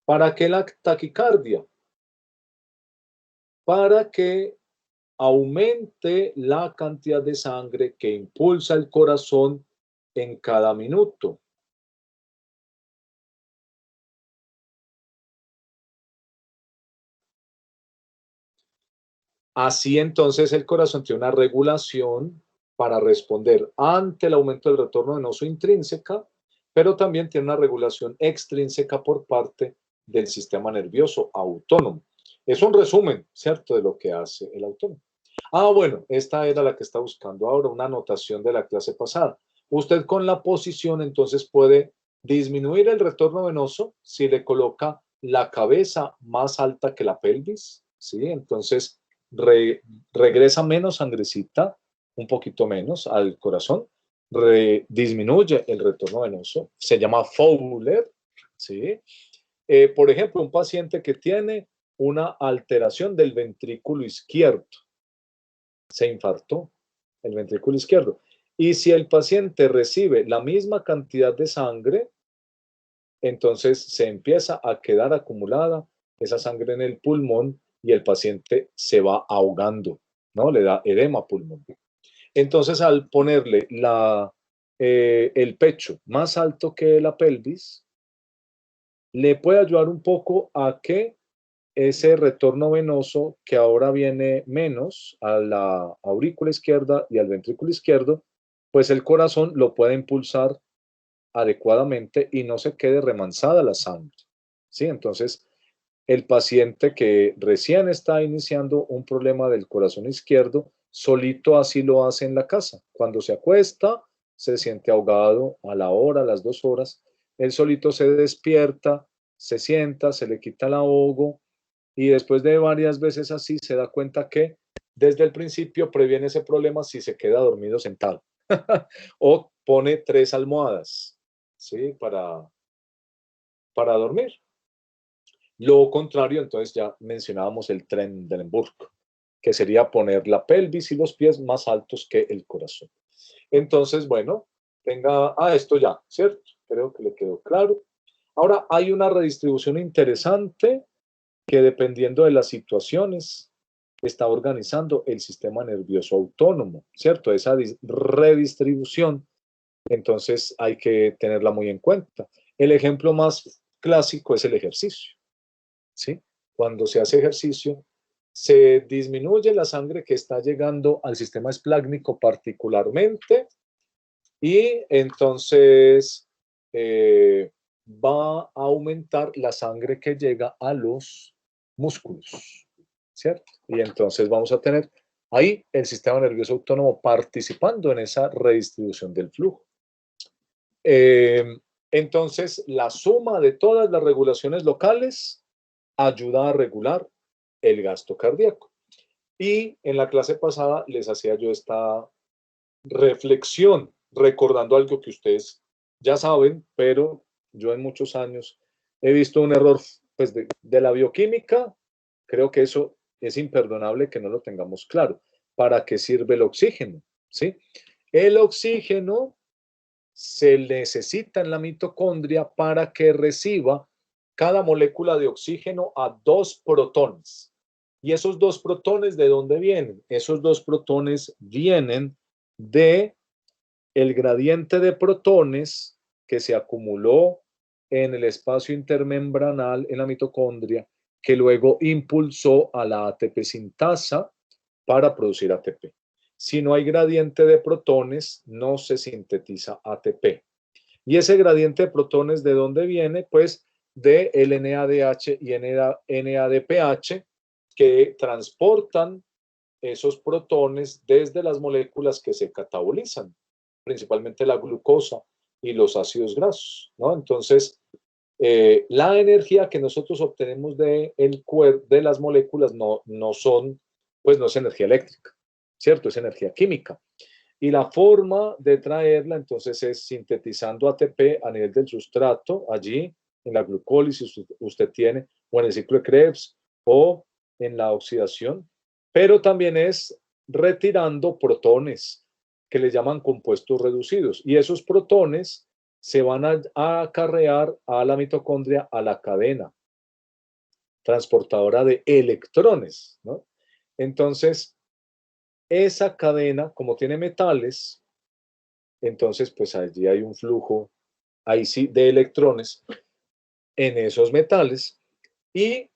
Speaker 1: ¿Para qué la taquicardia? Para que aumente la cantidad de sangre que impulsa el corazón en cada minuto. Así entonces el corazón tiene una regulación para responder ante el aumento del retorno venoso intrínseca, pero también tiene una regulación extrínseca por parte del sistema nervioso autónomo. Es un resumen, ¿cierto?, de lo que hace el autónomo. Ah, bueno, esta era la que está buscando ahora, una anotación de la clase pasada. Usted con la posición entonces puede disminuir el retorno venoso si le coloca la cabeza más alta que la pelvis, ¿sí? Entonces regresa menos sangrecita, un poquito menos al corazón, disminuye el retorno venoso, se llama Fowler, ¿sí? Por ejemplo, un paciente que tiene una alteración del ventrículo izquierdo, se infartó el ventrículo izquierdo. Y si el paciente recibe la misma cantidad de sangre, entonces se empieza a quedar acumulada esa sangre en el pulmón y el paciente se va ahogando, ¿no? Le da edema pulmonar. Entonces, al ponerle el pecho más alto que la pelvis, le puede ayudar un poco a que ese retorno venoso que ahora viene menos a la aurícula izquierda y al ventrículo izquierdo, pues el corazón lo puede impulsar adecuadamente y no se quede remansada la sangre, ¿sí? Entonces, el paciente que recién está iniciando un problema del corazón izquierdo, solito así lo hace en la casa. Cuando se acuesta, se siente ahogado a la hora, a las 2 horas, él solito se despierta, se sienta, se le quita el ahogo y después de varias veces así se da cuenta que desde el principio previene ese problema si se queda dormido sentado o pone 3 almohadas, ¿sí? Para dormir. Lo contrario, entonces ya mencionábamos el Trendelenburg, que sería poner la pelvis y los pies más altos que el corazón. Entonces, bueno, esto ya, ¿cierto? Creo que le quedó claro. Ahora hay una redistribución interesante que dependiendo de las situaciones está organizando el sistema nervioso autónomo, ¿cierto? Esa redistribución, entonces hay que tenerla muy en cuenta. El ejemplo más clásico es el ejercicio, ¿sí? Cuando se hace ejercicio, se disminuye la sangre que está llegando al sistema esplácnico particularmente y entonces va a aumentar la sangre que llega a los músculos, ¿cierto? Y entonces vamos a tener ahí el sistema nervioso autónomo participando en esa redistribución del flujo. Entonces, la suma de todas las regulaciones locales ayuda a regular el gasto cardíaco. Y en la clase pasada les hacía yo esta reflexión, recordando algo que ustedes ya saben, pero yo en muchos años he visto un error pues, de la bioquímica. Creo que eso es imperdonable que no lo tengamos claro. ¿Para qué sirve el oxígeno? ¿Sí? El oxígeno se necesita en la mitocondria para que reciba cada molécula de oxígeno a 2 protones. ¿Y esos 2 protones de dónde vienen? Esos 2 protones vienen de el gradiente de protones que se acumuló en el espacio intermembranal en la mitocondria, que luego impulsó a la ATP sintasa para producir ATP. Si no hay gradiente de protones, no se sintetiza ATP. Y ese gradiente de protones, ¿de dónde viene? Pues de el NADH y NADPH, que transportan esos protones desde las moléculas que se catabolizan, principalmente la glucosa y los ácidos grasos, ¿no? Entonces, la energía que nosotros obtenemos de las moléculas no es energía eléctrica, ¿cierto? Es energía química. Y la forma de traerla, entonces, es sintetizando ATP a nivel del sustrato, allí, en la glucólisis usted tiene, o en el ciclo de Krebs, o en la oxidación, pero también es retirando protones, que le llaman compuestos reducidos. Y esos protones se van a acarrear a la mitocondria, a la cadena transportadora de electrones, ¿no? Entonces, esa cadena, como tiene metales, entonces pues allí hay un flujo, ahí sí, de electrones en esos metales y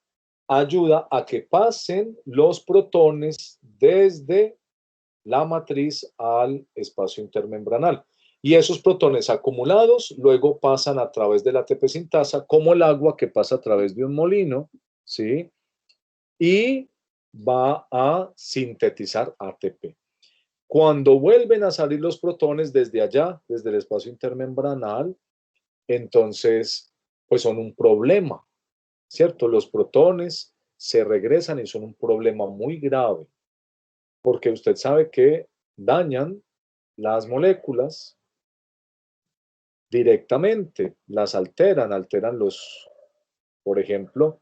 Speaker 1: ayuda a que pasen los protones desde la matriz al espacio intermembranal. Y esos protones acumulados luego pasan a través de la ATP sintasa, como el agua que pasa a través de un molino, ¿sí? y va a sintetizar ATP. Cuando vuelven a salir los protones desde allá, desde el espacio intermembranal, entonces, pues son un problema, ¿cierto? Los protones se regresan y son un problema muy grave, porque usted sabe que dañan las moléculas directamente, las alteran los, por ejemplo,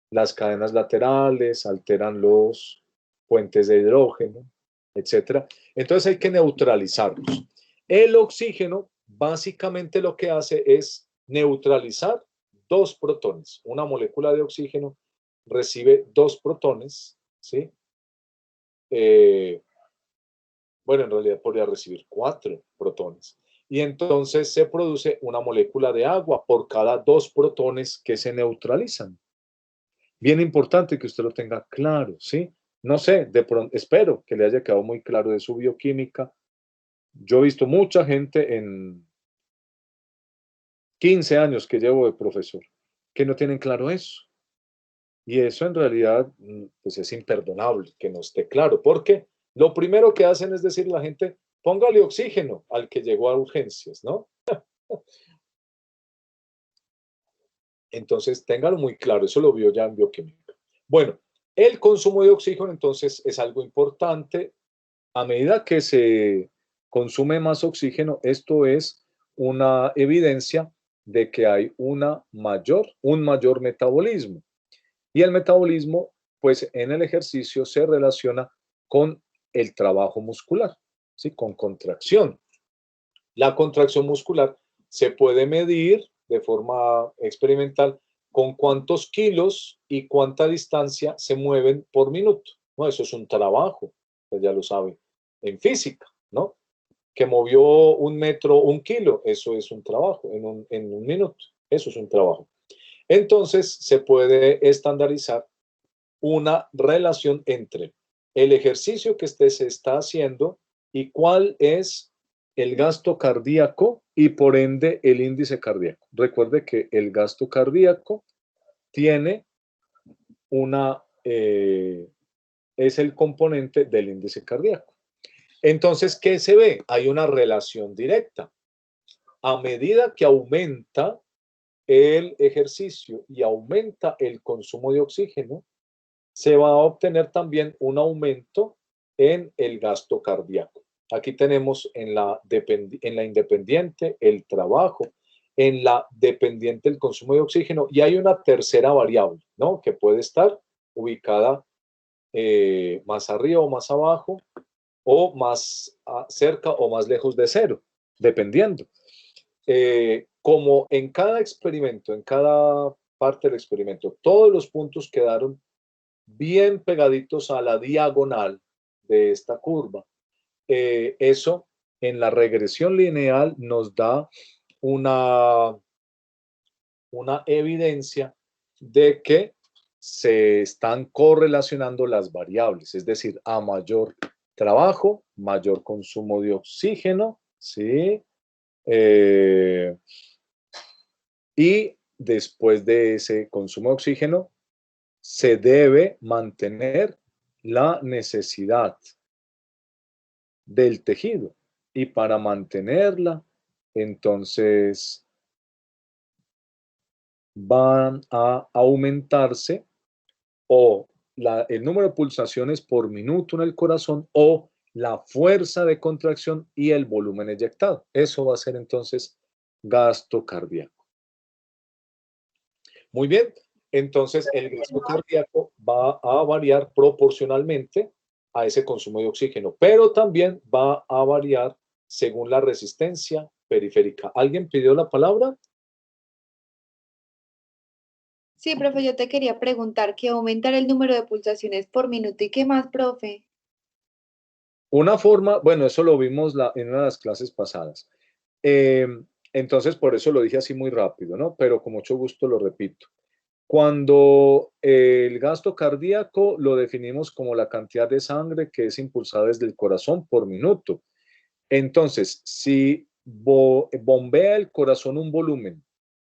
Speaker 1: las cadenas laterales, alteran los puentes de hidrógeno, etcétera. Entonces hay que neutralizarlos. El oxígeno básicamente lo que hace es neutralizar dos protones. Una molécula de oxígeno recibe dos protones, ¿sí? Bueno, en realidad podría recibir 4 protones. Y entonces se produce una molécula de agua por cada 2 protones que se neutralizan. Bien importante que usted lo tenga claro, ¿sí? No sé, de pronto, espero que le haya quedado muy claro de su bioquímica. Yo he visto mucha gente en 15 años que llevo de profesor que no tienen claro eso. Y eso en realidad pues es imperdonable que no esté claro, porque lo primero que hacen es decir a la gente, póngale oxígeno al que llegó a urgencias, ¿no? Entonces, téngalo muy claro, eso lo vio ya en bioquímica. Bueno, el consumo de oxígeno entonces es algo importante. A medida que se consume más oxígeno, esto es una evidencia de que hay un mayor metabolismo. Y el metabolismo, pues en el ejercicio se relaciona con el trabajo muscular, ¿sí? Con contracción. La contracción muscular se puede medir de forma experimental con cuántos kilos y cuánta distancia se mueven por minuto. No, eso es un trabajo, pues ya lo sabe, en física, ¿no? Que movió 1 metro, 1 kilo, eso es un trabajo en un minuto, eso es un trabajo. Entonces se puede estandarizar una relación entre el ejercicio que se está haciendo y cuál es el gasto cardíaco y por ende el índice cardíaco. Recuerde que el gasto cardíaco tiene es el componente del índice cardíaco. Entonces, ¿qué se ve? Hay una relación directa. A medida que aumenta el ejercicio y aumenta el consumo de oxígeno, se va a obtener también un aumento en el gasto cardíaco. Aquí tenemos en la independiente el trabajo, en la dependiente el consumo de oxígeno y hay una tercera variable, ¿no? Que puede estar ubicada más arriba o más abajo o más cerca o más lejos de cero, dependiendo. Como en cada experimento, en cada parte del experimento, todos los puntos quedaron bien pegaditos a la diagonal de esta curva. Eso en la regresión lineal nos da una evidencia de que se están correlacionando las variables, es decir, a mayor trabajo, mayor consumo de oxígeno, ¿sí? Y después de ese consumo de oxígeno, se debe mantener la necesidad del tejido. Y para mantenerla, entonces van a aumentarse o el número de pulsaciones por minuto en el corazón o la fuerza de contracción y el volumen eyectado. Eso va a ser entonces gasto cardíaco. Muy bien, entonces el gasto cardíaco va a variar proporcionalmente a ese consumo de oxígeno, pero también va a variar según la resistencia periférica. ¿Alguien pidió la palabra?
Speaker 4: Sí, profe, yo te quería preguntar que aumentar el número de pulsaciones por minuto y qué más, profe.
Speaker 1: Una forma, bueno, eso lo vimos en una de las clases pasadas. Entonces, por eso lo dije así muy rápido, ¿no? Pero con mucho gusto lo repito. Cuando el gasto cardíaco lo definimos como la cantidad de sangre que es impulsada desde el corazón por minuto. Entonces, si bombea el corazón un volumen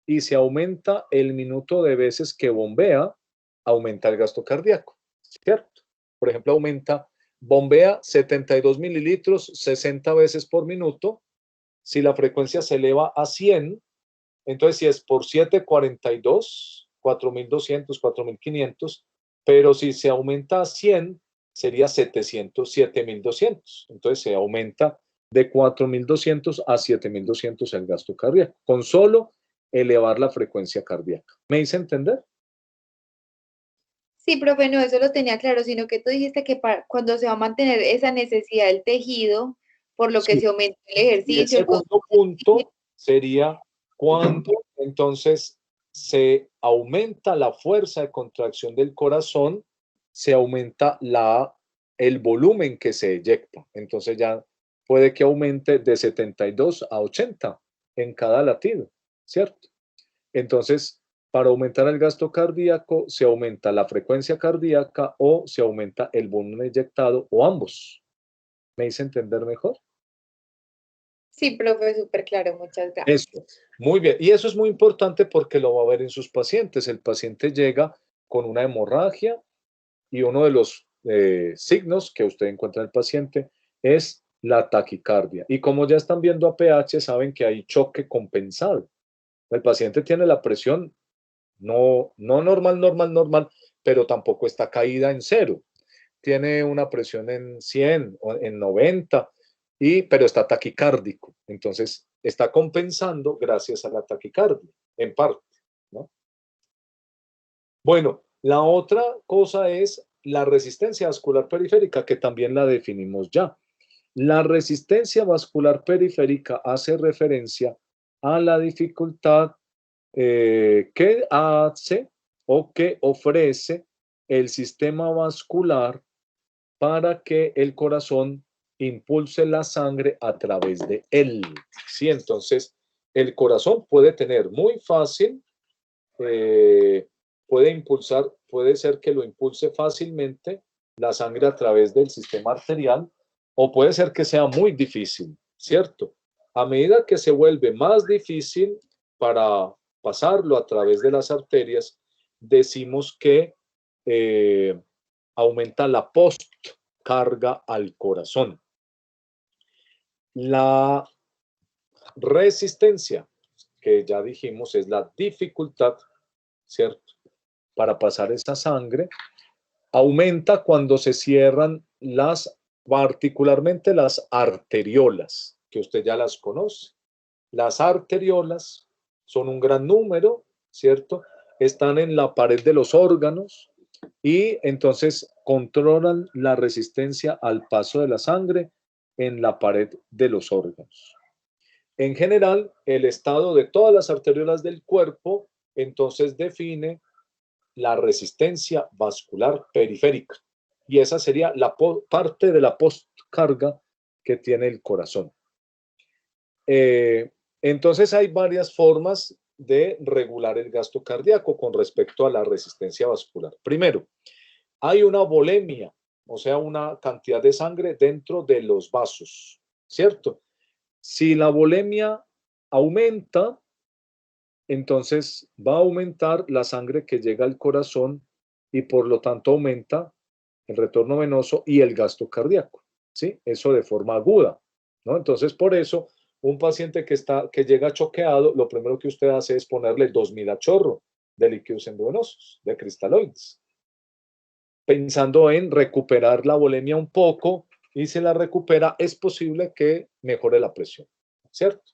Speaker 1: y se aumenta el minuto de veces que bombea, aumenta el gasto cardíaco. ¿cierto? Por ejemplo, bombea 72 mililitros 60 veces por minuto. Si la frecuencia se eleva a 100, entonces si es por 742, 4200, 4500, pero si se aumenta a 100, sería 700, 7200. Entonces se aumenta de 4200 a 7200 el gasto cardíaco, con solo elevar la frecuencia cardíaca. ¿Me hice entender?
Speaker 4: Sí, profe, no, eso lo tenía claro, sino que tú dijiste que cuando se va a mantener esa necesidad del tejido, por lo que
Speaker 1: Sí.
Speaker 4: se aumenta el
Speaker 1: Y el
Speaker 4: ejercicio, el
Speaker 1: segundo punto sería cuando entonces se aumenta la fuerza de contracción del corazón, se aumenta el volumen que se eyecta. Entonces ya puede que aumente de 72 a 80 en cada latido, ¿cierto? Entonces, para aumentar el gasto cardíaco, se aumenta la frecuencia cardíaca o se aumenta el volumen eyectado o ambos. ¿Me hice entender mejor?
Speaker 4: Sí, profe, súper claro, muchas gracias.
Speaker 1: Eso, muy bien. Y eso es muy importante porque lo va a ver en sus pacientes. El paciente llega con una hemorragia y uno de los signos que usted encuentra en el paciente es la taquicardia. Y como ya están viendo a pH, saben que hay choque compensado. El paciente tiene la presión no normal, pero tampoco está caída en 0. Tiene una presión en 100 o en 90, pero está taquicárdico. Entonces, está compensando gracias a la taquicardia, en parte, ¿no? Bueno, la otra cosa es la resistencia vascular periférica, que también la definimos ya. La resistencia vascular periférica hace referencia a la dificultad que hace o que ofrece el sistema vascular para que el corazón impulse la sangre a través de él. ¿Sí? Entonces, el corazón puede tener muy fácil, puede ser que lo impulse fácilmente la sangre a través del sistema arterial, o puede ser que sea muy difícil, ¿cierto? A medida que se vuelve más difícil para pasarlo a través de las arterias, decimos que aumenta la postcarga al corazón. La resistencia, que ya dijimos, es la dificultad, ¿cierto?, para pasar esa sangre, aumenta cuando se cierran particularmente las arteriolas, que usted ya las conoce. Las arteriolas son un gran número, ¿cierto? Están en la pared de los órganos y entonces controlan la resistencia al paso de la sangre en la pared de los órganos. En general, el estado de todas las arteriolas del cuerpo entonces define la resistencia vascular periférica. Y esa sería la parte de la postcarga que tiene el corazón. Entonces hay varias formas de regular el gasto cardíaco con respecto a la resistencia vascular. Primero, hay una volemia, o sea, una cantidad de sangre dentro de los vasos, ¿cierto? Si la volemia aumenta, entonces va a aumentar la sangre que llega al corazón y por lo tanto aumenta el retorno venoso y el gasto cardíaco, ¿sí? Eso de forma aguda, ¿no? Entonces, por eso, un paciente que llega choqueado, lo primero que usted hace es ponerle 2000 a chorro de líquidos endovenosos, de cristaloides, pensando en recuperar la volemia un poco, y si la recupera, es posible que mejore la presión, ¿cierto?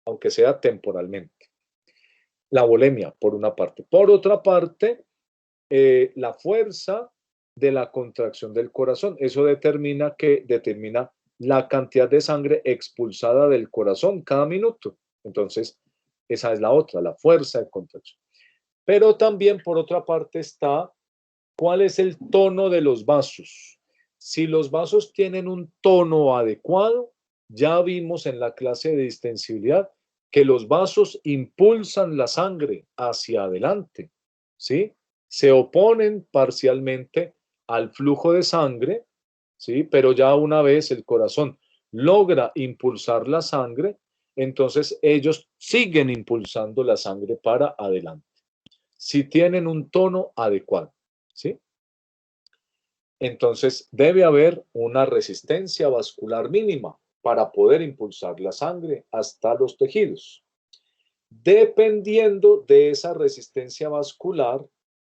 Speaker 1: Aunque sea temporalmente. La volemia, por una parte. Por otra parte, la fuerza de la contracción del corazón. Eso determina la cantidad de sangre expulsada del corazón cada minuto. Entonces, esa es la otra, la fuerza de contracción. Pero también, por otra parte, está cuál es el tono de los vasos. Si los vasos tienen un tono adecuado, ya vimos en la clase de distensibilidad que los vasos impulsan la sangre hacia adelante, ¿sí? Se oponen parcialmente al flujo de sangre, ¿sí? Pero ya una vez el corazón logra impulsar la sangre, entonces ellos siguen impulsando la sangre para adelante, si tienen un tono adecuado, ¿sí? entonces debe haber una resistencia vascular mínima para poder impulsar la sangre hasta los tejidos. Dependiendo de esa resistencia vascular,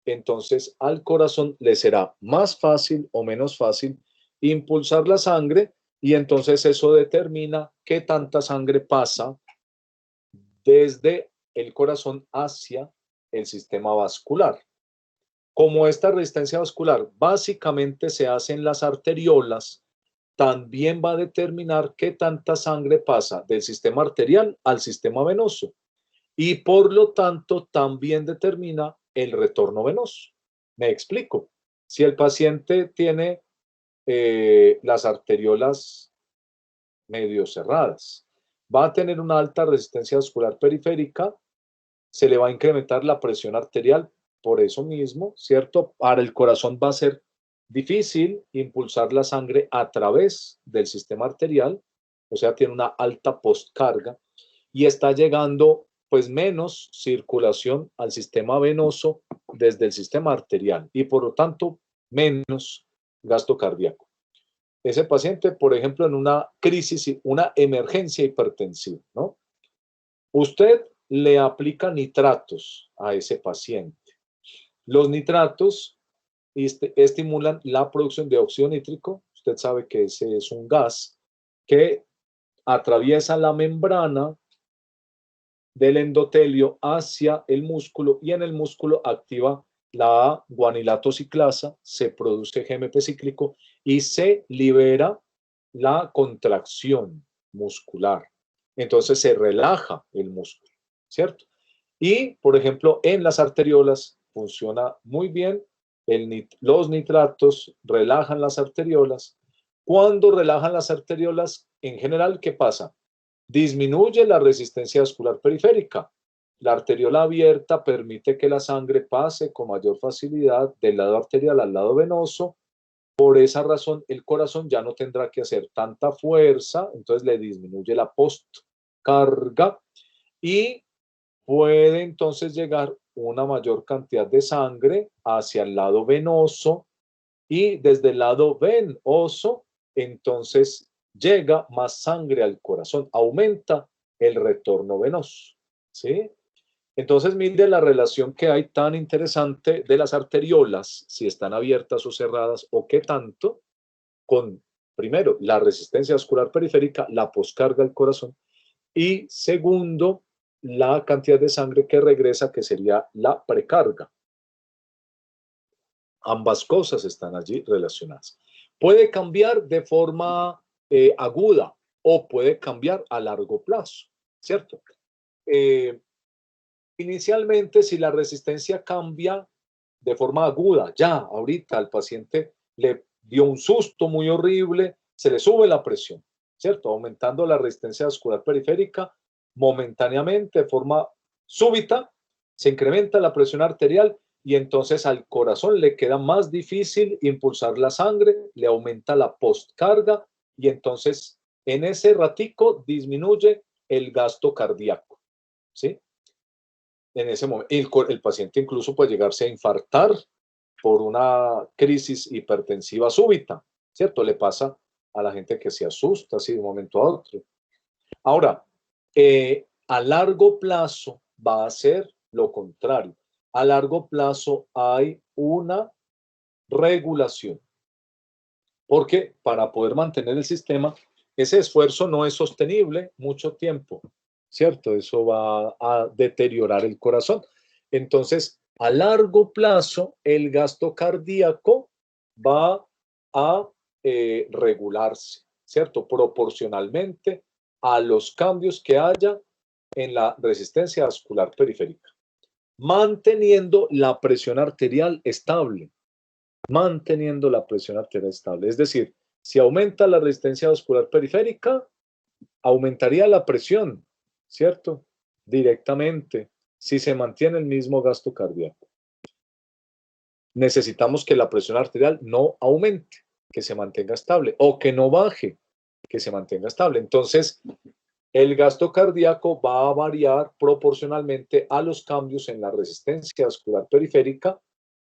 Speaker 1: entonces al corazón le será más fácil o menos fácil impulsar la sangre, y entonces eso determina qué tanta sangre pasa desde el corazón hacia el sistema vascular. Como esta resistencia vascular básicamente se hace en las arteriolas, también va a determinar qué tanta sangre pasa del sistema arterial al sistema venoso, y por lo tanto también determina el retorno venoso. Me explico. Si el paciente tiene las arteriolas medio cerradas, va a tener una alta resistencia vascular periférica, se le va a incrementar la presión arterial por eso mismo, ¿cierto? Para el corazón va a ser difícil impulsar la sangre a través del sistema arterial, o sea, tiene una alta postcarga y está llegando pues menos circulación al sistema venoso desde el sistema arterial y por lo tanto menos gasto cardíaco. Ese paciente, por ejemplo, en una crisis, una emergencia hipertensiva, ¿no? Usted le aplica nitratos a ese paciente. Los nitratos estimulan la producción de óxido nítrico. Usted sabe que ese es un gas que atraviesa la membrana del endotelio hacia el músculo y en el músculo activa la guanilato ciclasa, se produce GMP cíclico y se libera la contracción muscular. Entonces se relaja el músculo, ¿cierto? Y, por ejemplo, en las arteriolas funciona muy bien. Los nitratos relajan las arteriolas. Cuando relajan las arteriolas, en general, ¿qué pasa? Disminuye la resistencia vascular periférica. La arteriola abierta permite que la sangre pase con mayor facilidad del lado arterial al lado venoso. Por esa razón, el corazón ya no tendrá que hacer tanta fuerza, entonces le disminuye la postcarga y puede entonces llegar una mayor cantidad de sangre hacia el lado venoso y desde el lado venoso, entonces llega más sangre al corazón, aumenta el retorno venoso, ¿sí? Entonces, mire la relación que hay tan interesante de las arteriolas, si están abiertas o cerradas, o qué tanto, con, primero, la resistencia vascular periférica, la poscarga al corazón, y segundo, la cantidad de sangre que regresa, que sería la precarga. Ambas cosas están allí relacionadas. Puede cambiar de forma aguda o puede cambiar a largo plazo, ¿cierto? Inicialmente, si la resistencia cambia de forma aguda, ya ahorita al paciente le dio un susto muy horrible, se le sube la presión, ¿cierto? Aumentando la resistencia vascular periférica momentáneamente, de forma súbita, se incrementa la presión arterial y entonces al corazón le queda más difícil impulsar la sangre, le aumenta la postcarga y entonces en ese ratico disminuye el gasto cardíaco, ¿sí? En ese momento, el paciente incluso puede llegarse a infartar por una crisis hipertensiva súbita, ¿cierto? Le pasa a la gente que se asusta así de un momento a otro. Ahora, a largo plazo va a ser lo contrario. A largo plazo hay una regulación, porque para poder mantener el sistema, ese esfuerzo no es sostenible mucho tiempo, ¿cierto? Eso va a deteriorar el corazón. Entonces, a largo plazo, el gasto cardíaco va a regularse, ¿cierto? Proporcionalmente a los cambios que haya en la resistencia vascular periférica, manteniendo la presión arterial estable. Manteniendo la presión arterial estable. Es decir, si aumenta la resistencia vascular periférica, aumentaría la presión, ¿cierto? Directamente, si se mantiene el mismo gasto cardíaco. Necesitamos que la presión arterial no aumente, que se mantenga estable, o que no baje, que se mantenga estable. Entonces, el gasto cardíaco va a variar proporcionalmente a los cambios en la resistencia vascular periférica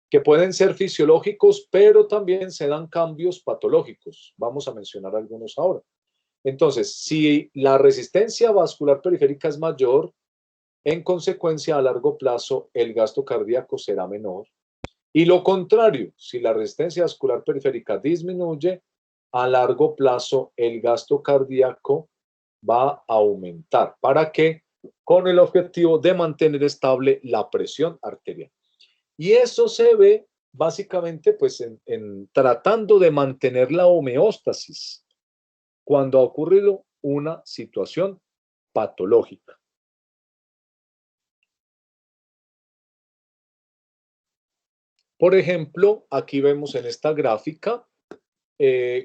Speaker 1: que pueden ser fisiológicos, pero también se dan cambios patológicos. Vamos a mencionar algunos ahora. Entonces, si la resistencia vascular periférica es mayor, en consecuencia, a largo plazo, el gasto cardíaco será menor. Y lo contrario, si la resistencia vascular periférica disminuye, a largo plazo, el gasto cardíaco va a aumentar. ¿Para qué? Con el objetivo de mantener estable la presión arterial. Y eso se ve básicamente pues en tratando de mantener la homeostasis cuando ha ocurrido una situación patológica. Por ejemplo, aquí vemos en esta gráfica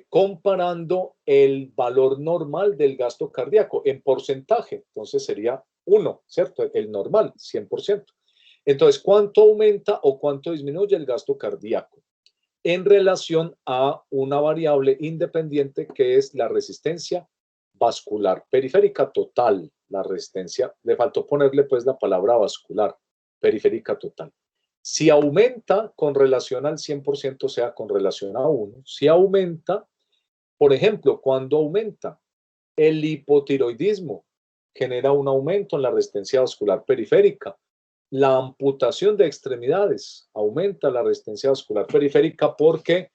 Speaker 1: comparando el valor normal del gasto cardíaco en porcentaje. Entonces sería 1, ¿cierto? El normal, 100%. Entonces, ¿cuánto aumenta o cuánto disminuye el gasto cardíaco? En relación a una variable independiente que es la resistencia vascular periférica total. La resistencia, le faltó ponerle pues la palabra vascular, periférica total. Si aumenta con relación al 100%, o sea, con relación a 1, si aumenta, por ejemplo, cuando aumenta el hipotiroidismo, genera un aumento en la resistencia vascular periférica. La amputación de extremidades aumenta la resistencia vascular periférica porque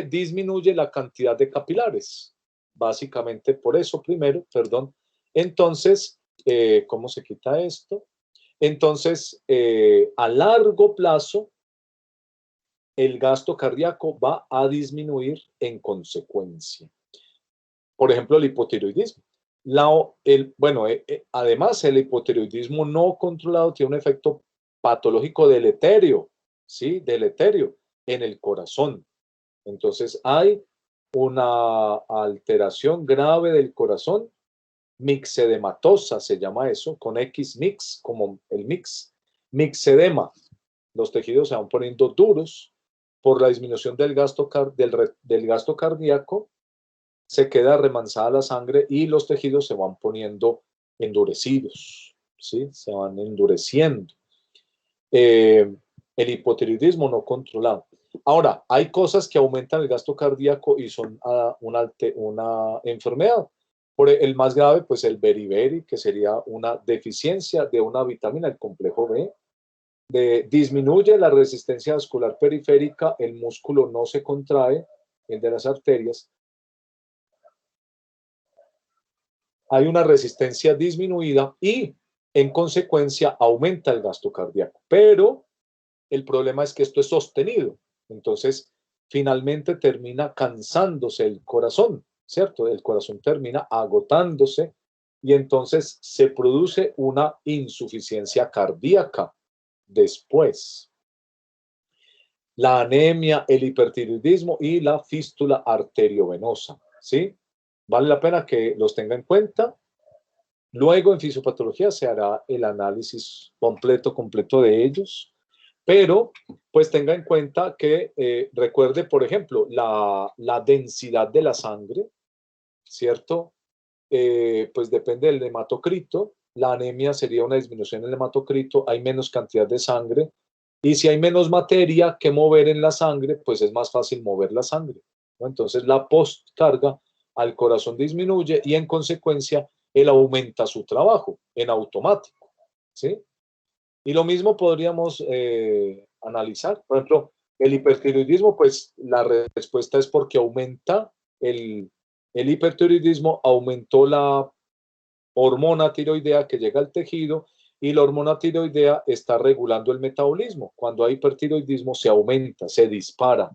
Speaker 1: disminuye la cantidad de capilares. Básicamente por eso, primero, perdón. Entonces, ¿cómo se quita esto? Entonces, a largo plazo, el gasto cardíaco va a disminuir en consecuencia. Por ejemplo, el hipotiroidismo. Además, el hipotiroidismo no controlado tiene un efecto patológico deleterio, ¿sí? Deleterio en el corazón. Entonces, hay una alteración grave del corazón, mixedematosa se llama eso, con X-mix, como el mixedema. Los tejidos se van poniendo duros por la disminución del gasto cardíaco, se queda remansada la sangre y los tejidos se van poniendo endurecidos, ¿sí? Se van endureciendo. El hipotiroidismo no controlado. Ahora, hay cosas que aumentan el gasto cardíaco y son una enfermedad. Por el más grave, pues el beriberi, que sería una deficiencia de una vitamina, el complejo B. Disminuye la resistencia vascular periférica, el músculo no se contrae, el de las arterias. Hay una resistencia disminuida y, en consecuencia, aumenta el gasto cardíaco. Pero el problema es que esto es sostenido. Entonces, finalmente termina cansándose el corazón, ¿cierto? El corazón termina agotándose y entonces se produce una insuficiencia cardíaca después. La anemia, el hipertiroidismo y la fístula arteriovenosa, ¿sí? Vale la pena que los tenga en cuenta. Luego en fisiopatología se hará el análisis completo de ellos, pero pues tenga en cuenta que recuerde, por ejemplo, la densidad de la sangre, ¿cierto? Pues depende del hematocrito. La anemia sería una disminución del hematocrito, hay menos cantidad de sangre, y si hay menos materia que mover en la sangre, pues es más fácil mover la sangre, ¿no? Entonces la postcarga al corazón disminuye y en consecuencia él aumenta su trabajo en automático, ¿sí? Y lo mismo podríamos analizar. Por ejemplo, el hipertiroidismo, pues la respuesta es porque aumenta el hipertiroidismo, aumentó la hormona tiroidea que llega al tejido y la hormona tiroidea está regulando el metabolismo. Cuando hay hipertiroidismo se aumenta, se dispara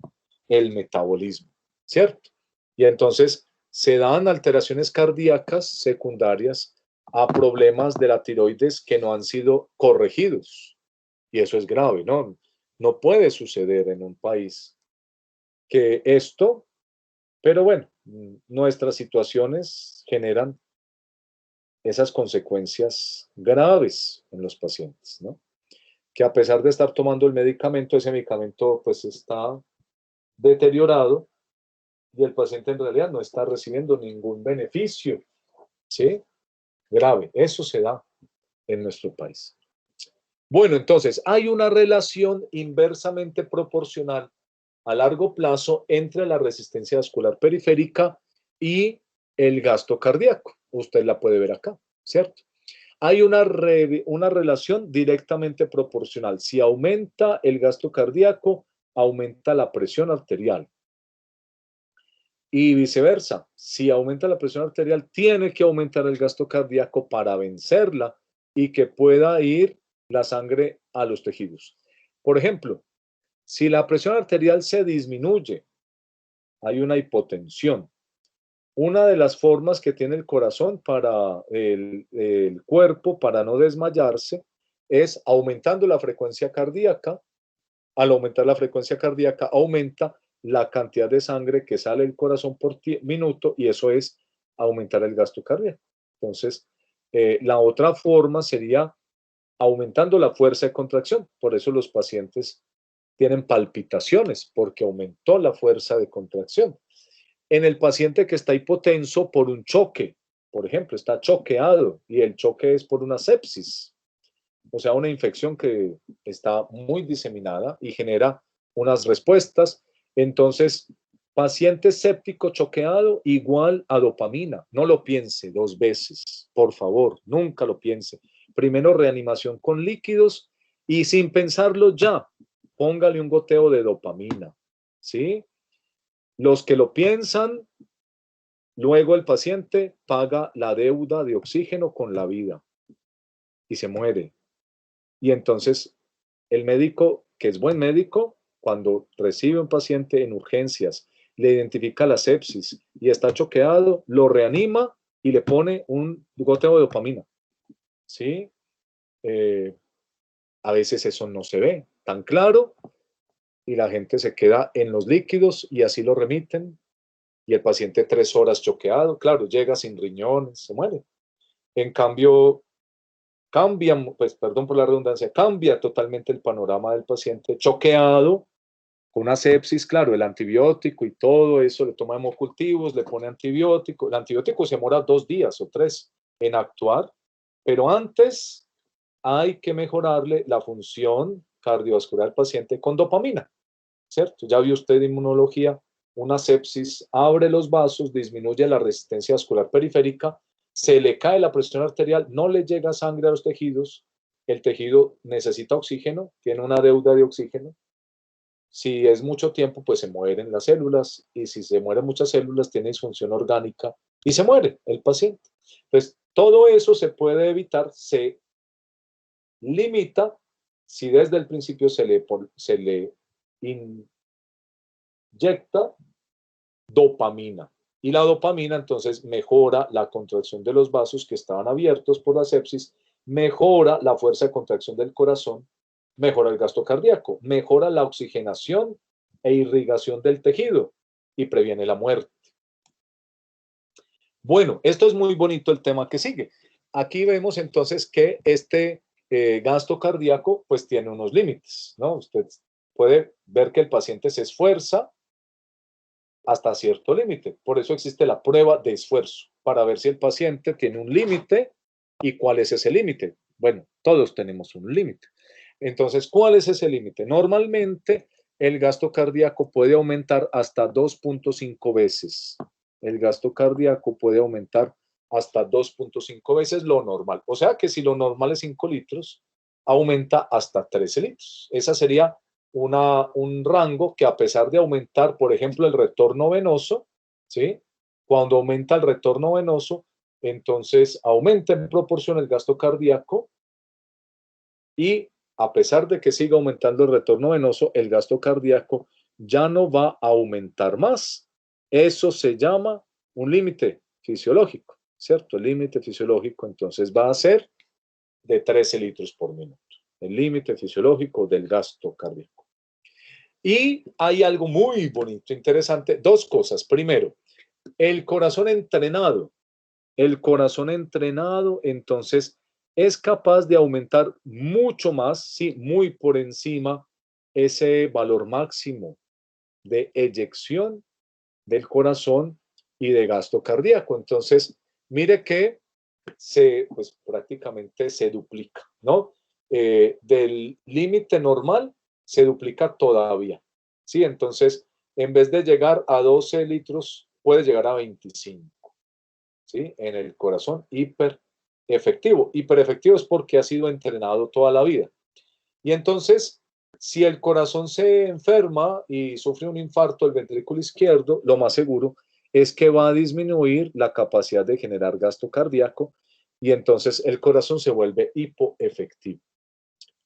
Speaker 1: el metabolismo, ¿cierto? Y entonces se dan alteraciones cardíacas secundarias a problemas de la tiroides que no han sido corregidos. Y eso es grave, ¿no? No puede suceder en un país que esto, pero bueno, nuestras situaciones generan esas consecuencias graves en los pacientes, ¿no? Que a pesar de estar tomando el medicamento, ese medicamento pues está deteriorado y el paciente en realidad no está recibiendo ningún beneficio, ¿sí? Grave, eso se da en nuestro país. Bueno, entonces hay una relación inversamente proporcional a largo plazo entre la resistencia vascular periférica y el gasto cardíaco. Usted la puede ver acá, ¿cierto? Hay una relación directamente proporcional. Si aumenta el gasto cardíaco, aumenta la presión arterial. Y viceversa, si aumenta la presión arterial, tiene que aumentar el gasto cardíaco para vencerla y que pueda ir la sangre a los tejidos. Por ejemplo, si la presión arterial se disminuye, hay una hipotensión. Una de las formas que tiene el corazón para el cuerpo, para no desmayarse, es aumentando la frecuencia cardíaca. Al aumentar la frecuencia cardíaca, aumenta la cantidad de sangre que sale del corazón por minuto y eso es aumentar el gasto cardíaco. Entonces, la otra forma sería aumentando la fuerza de contracción. Por eso los pacientes tienen palpitaciones, porque aumentó la fuerza de contracción. En el paciente que está hipotenso por un choque, por ejemplo, está choqueado y el choque es por una sepsis, o sea, una infección que está muy diseminada y genera unas respuestas. Entonces, paciente séptico choqueado igual a dopamina. No lo piense 2 veces, por favor, nunca lo piense. Primero reanimación con líquidos y sin pensarlo ya, póngale un goteo de dopamina, ¿sí? Los que lo piensan, luego el paciente paga la deuda de oxígeno con la vida y se muere. Y entonces el médico, que es buen médico, cuando recibe un paciente en urgencias, le identifica la sepsis y está choqueado, lo reanima y le pone un goteo de dopamina. ¿Sí? A veces eso no se ve tan claro y la gente se queda en los líquidos y así lo remiten y el paciente 3 horas choqueado, claro, llega sin riñones, se muere. En cambio, cambia, pues perdón por la redundancia, cambia totalmente el panorama del paciente choqueado con una sepsis, claro, el antibiótico y todo eso, le toma hemocultivos, le pone antibiótico, el antibiótico se demora 2 días o 3 en actuar, pero antes hay que mejorarle la función cardiovascular al paciente con dopamina, ¿cierto? Ya vio usted inmunología, una sepsis abre los vasos, disminuye la resistencia vascular periférica, se le cae la presión arterial, no le llega sangre a los tejidos, el tejido necesita oxígeno, tiene una deuda de oxígeno. Si es mucho tiempo, pues se mueren las células y si se mueren muchas células, tiene disfunción orgánica y se muere el paciente. Pues todo eso se puede evitar, se limita si desde el principio se le inyecta dopamina. Y la dopamina entonces mejora la contracción de los vasos que estaban abiertos por la sepsis, mejora la fuerza de contracción del corazón, mejora el gasto cardíaco, mejora la oxigenación e irrigación del tejido y previene la muerte. Bueno, esto es muy bonito el tema que sigue. Aquí vemos entonces que este gasto cardíaco pues tiene unos límites, ¿no? Usted puede ver que el paciente se esfuerza hasta cierto límite. Por eso existe la prueba de esfuerzo, para ver si el paciente tiene un límite y cuál es ese límite. Bueno, todos tenemos un límite. Entonces, ¿cuál es ese límite? Normalmente el gasto cardíaco puede aumentar hasta 2.5 veces. El gasto cardíaco puede aumentar hasta 2.5 veces lo normal. O sea que si lo normal es 5 litros, aumenta hasta 13 litros. Esa sería un rango que a pesar de aumentar, por ejemplo, el retorno venoso, ¿sí? Cuando aumenta el retorno venoso, entonces aumenta en proporción el gasto cardíaco y a pesar de que siga aumentando el retorno venoso, el gasto cardíaco ya no va a aumentar más. Eso se llama un límite fisiológico, ¿cierto? El límite fisiológico entonces va a ser de 13 litros por minuto. El límite fisiológico del gasto cardíaco. Y hay algo muy bonito, interesante, 2 cosas. Primero, el corazón entrenado. El corazón entrenado, entonces, es capaz de aumentar mucho más, sí, muy por encima, ese valor máximo de eyección del corazón y de gasto cardíaco. Entonces, mire que pues, prácticamente se duplica, ¿no? del límite normal se duplica todavía, ¿sí? Entonces, en vez de llegar a 12 litros, puede llegar a 25, ¿sí? En el corazón hiperefectivo. Hiperefectivo es porque ha sido entrenado toda la vida. Y entonces, si el corazón se enferma y sufre un infarto del ventrículo izquierdo, lo más seguro es que va a disminuir la capacidad de generar gasto cardíaco y entonces el corazón se vuelve hipoefectivo.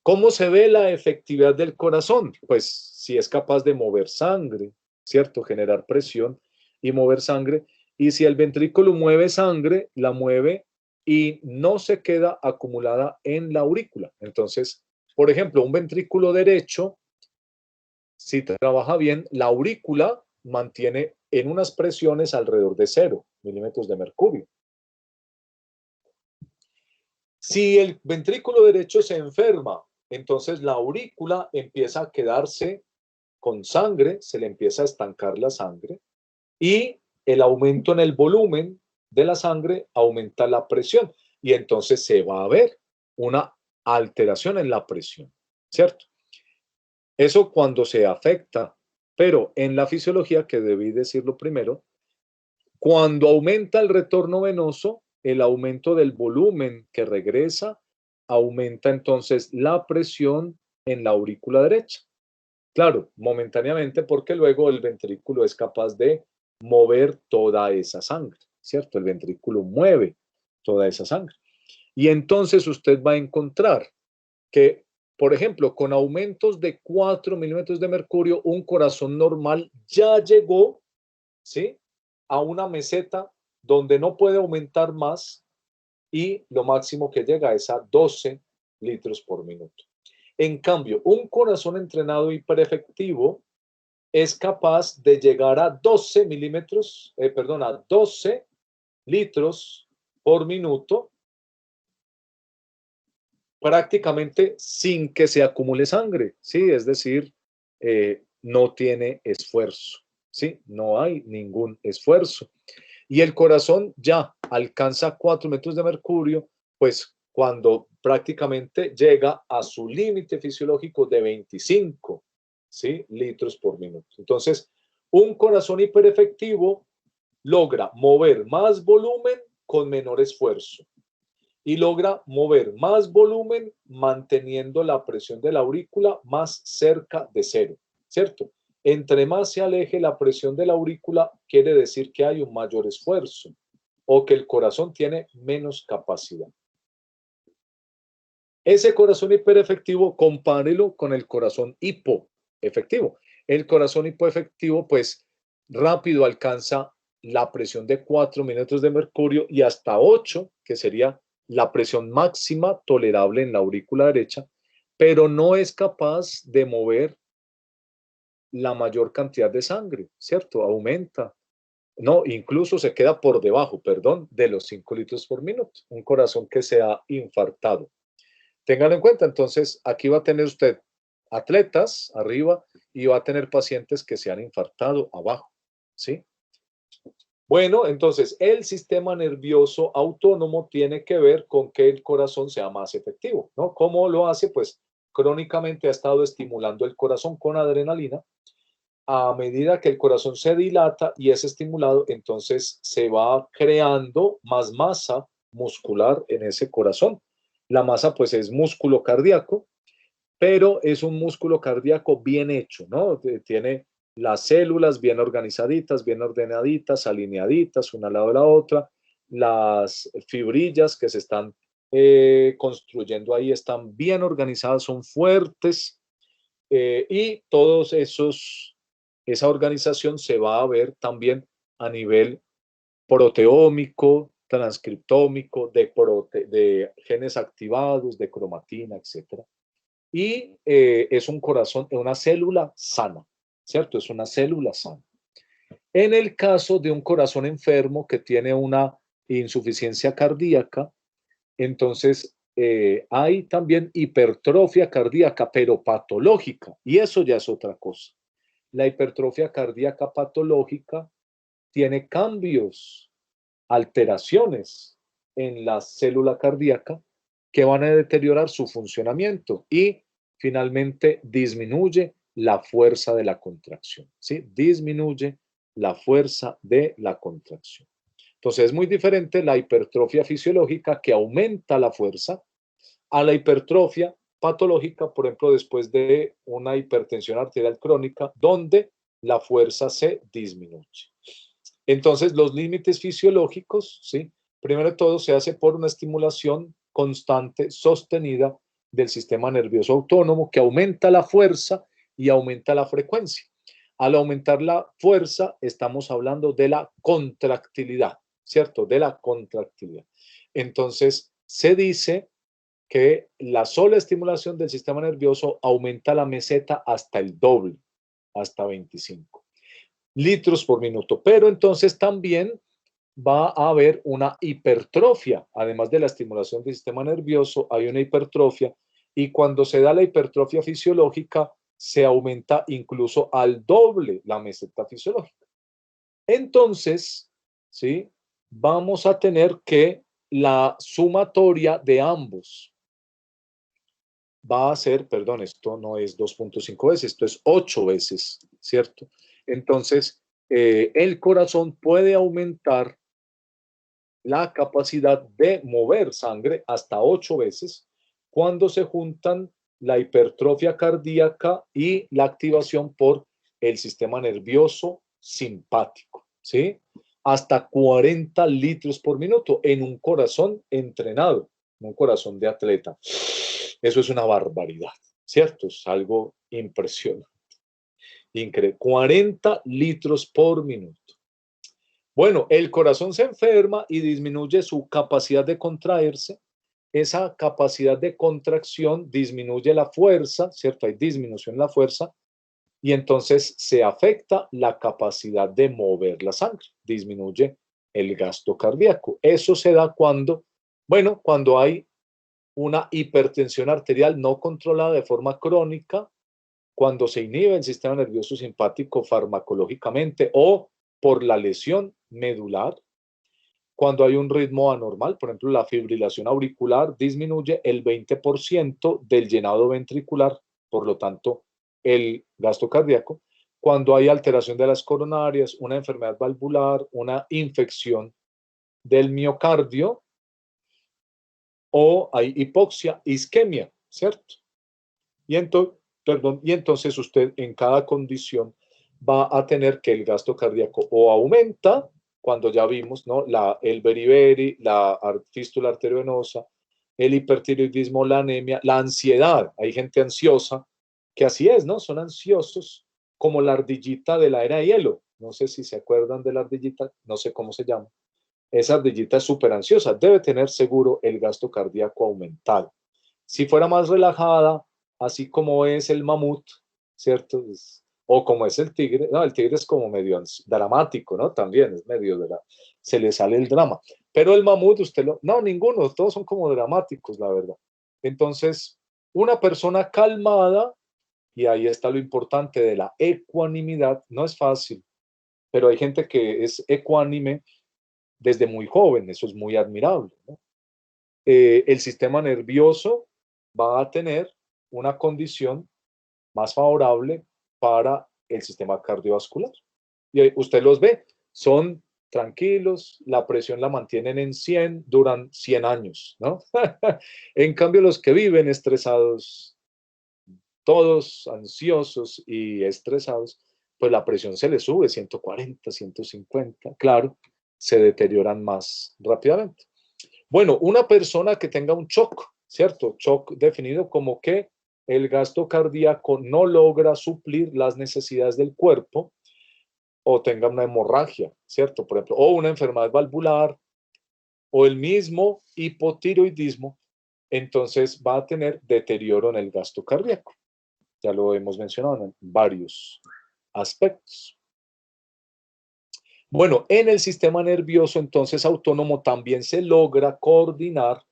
Speaker 1: ¿Cómo se ve la efectividad del corazón? Pues si es capaz de mover sangre, ¿cierto? Generar presión y mover sangre. Y si el ventrículo mueve sangre, la mueve y no se queda acumulada en la aurícula. Entonces, por ejemplo, un ventrículo derecho, si trabaja bien, la aurícula mantiene en unas presiones alrededor de 0 milímetros de mercurio. Si el ventrículo derecho se enferma, entonces la aurícula empieza a quedarse con sangre, se le empieza a estancar la sangre y el aumento en el volumen de la sangre aumenta la presión y entonces se va a ver una alteración en la presión, ¿cierto? Eso cuando se afecta, pero en la fisiología, que debí decirlo primero, cuando aumenta el retorno venoso, el aumento del volumen que regresa, aumenta entonces la presión en la aurícula derecha. Claro, momentáneamente porque luego el ventrículo es capaz de mover toda esa sangre, ¿cierto? El ventrículo mueve toda esa sangre. Y entonces usted va a encontrar que, por ejemplo, con aumentos de 4 milímetros de mercurio, un corazón normal ya llegó, ¿sí?, a una meseta donde no puede aumentar más y lo máximo que llega es a 12 litros por minuto. En cambio, un corazón entrenado hiperefectivo es capaz de llegar a 12 milímetros, a 12 litros por minuto prácticamente sin que se acumule sangre, ¿sí? Es decir, no tiene esfuerzo, ¿sí? No hay ningún esfuerzo. Y el corazón ya alcanza 4 metros de mercurio, pues cuando prácticamente llega a su límite fisiológico de 25, ¿sí?, litros por minuto. Entonces, un corazón hiperefectivo logra mover más volumen con menor esfuerzo y logra mover más volumen manteniendo la presión de la aurícula más cerca de 0, ¿cierto? Entre más se aleje la presión de la aurícula, quiere decir que hay un mayor esfuerzo o que el corazón tiene menos capacidad. Ese corazón hiperefectivo, compárelo con el corazón hipoefectivo. El corazón hipoefectivo, pues, rápido alcanza la presión de 4 milímetros de mercurio y hasta 8, que sería la presión máxima tolerable en la aurícula derecha, pero no es capaz de mover la mayor cantidad de sangre, ¿cierto? Aumenta. No, incluso se queda por debajo, perdón, de los 5 litros por minuto. Un corazón que se ha infartado. Ténganlo en cuenta, entonces aquí va a tener usted atletas arriba y va a tener pacientes que se han infartado abajo, ¿sí? Bueno, entonces el sistema nervioso autónomo tiene que ver con que el corazón sea más efectivo, ¿no? ¿Cómo lo hace? Pues crónicamente ha estado estimulando el corazón con adrenalina. A medida que el corazón se dilata y es estimulado, entonces se va creando más masa muscular en ese corazón. La masa pues es músculo cardíaco, pero es un músculo cardíaco bien hecho, ¿no? Tiene las células bien organizaditas, bien ordenaditas, alineaditas una al lado de la otra. Las fibrillas que se están construyendo ahí están bien organizadas, son fuertes y todos esa organización se va a ver también a nivel proteómico, transcriptómico, de genes activados, de cromatina, etc. Y es un corazón, una célula sana, ¿cierto? Es una célula sana. En el caso de un corazón enfermo que tiene una insuficiencia cardíaca, entonces hay también hipertrofia cardíaca, pero patológica, y eso ya es otra cosa. La hipertrofia cardíaca patológica tiene cambios, alteraciones en la célula cardíaca que van a deteriorar su funcionamiento y finalmente disminuye la fuerza de la contracción, ¿sí? Disminuye la fuerza de la contracción. Entonces es muy diferente la hipertrofia fisiológica que aumenta la fuerza a la hipertrofia patológica, por ejemplo, después de una hipertensión arterial crónica, donde la fuerza se disminuye. Entonces, los límites fisiológicos, ¿sí? Primero de todo, se hace por una estimulación constante, sostenida del sistema nervioso autónomo, que aumenta la fuerza y aumenta la frecuencia. Al aumentar la fuerza, estamos hablando de la contractilidad, ¿cierto? De la contractilidad. Entonces, se dice que la sola estimulación del sistema nervioso aumenta la meseta hasta el doble, hasta 25 litros por minuto. Pero entonces también va a haber una hipertrofia. Además de la estimulación del sistema nervioso, hay una hipertrofia y cuando se da la hipertrofia fisiológica, se aumenta incluso al doble la meseta fisiológica. Entonces, ¿sí? Vamos a tener que la sumatoria de ambos va a ser, perdón, esto no es 2.5 veces, esto es 8 veces, ¿cierto? Entonces, el corazón puede aumentar la capacidad de mover sangre hasta 8 veces cuando se juntan la hipertrofia cardíaca y la activación por el sistema nervioso simpático, ¿sí? Hasta 40 litros por minuto en un corazón entrenado, un corazón de atleta. Eso es una barbaridad, ¿cierto? Es algo impresionante. Increíble. 40 litros por minuto. Bueno, el corazón se enferma y disminuye su capacidad de contraerse. Esa capacidad de contracción disminuye la fuerza, ¿cierto? Hay disminución en la fuerza y entonces se afecta la capacidad de mover la sangre, disminuye el gasto cardíaco. Eso se da cuando, bueno, cuando hay una hipertensión arterial no controlada de forma crónica, cuando se inhibe el sistema nervioso simpático farmacológicamente o por la lesión medular, cuando hay un ritmo anormal, por ejemplo, la fibrilación auricular disminuye el 20% del llenado ventricular, por lo tanto, el gasto cardíaco, cuando hay alteración de las coronarias, una enfermedad valvular, una infección del miocardio, o hay hipoxia, isquemia, ¿cierto? Y entonces usted en cada condición va a tener que el gasto cardíaco o aumenta, cuando ya vimos, ¿no? El beriberi, la fístula arteriovenosa, el hipertiroidismo, la anemia, la ansiedad. Hay gente ansiosa que así es, ¿no? Son ansiosos como la ardillita de la era de hielo. No sé si se acuerdan de la ardillita, no sé cómo se llama. Esa ardillita es súper ansiosa, debe tener seguro el gasto cardíaco aumentado. Si fuera más relajada, así como es el mamut, ¿cierto? O como es el tigre, no, el tigre es como medio dramático, ¿no? También es medio se le sale el drama. Pero el mamut, no, ninguno, todos son como dramáticos, la verdad. Entonces, una persona calmada, y ahí está lo importante de la ecuanimidad, no es fácil, pero hay gente que es ecuánime desde muy joven, eso es muy admirable, ¿no? El sistema nervioso va a tener una condición más favorable para el sistema cardiovascular. Y usted los ve, son tranquilos, la presión la mantienen en 100, duran 100 años, ¿no? En cambio, los que viven estresados, todos ansiosos y estresados, pues la presión se les sube 140, 150, claro, se deterioran más rápidamente. Bueno, una persona que tenga un shock, ¿cierto? Shock definido como que el gasto cardíaco no logra suplir las necesidades del cuerpo o tenga una hemorragia, ¿cierto? Por ejemplo, o una enfermedad valvular o el mismo hipotiroidismo, entonces va a tener deterioro en el gasto cardíaco. Ya lo hemos mencionado en varios aspectos. Bueno, en el sistema nervioso entonces autónomo también se logra coordinar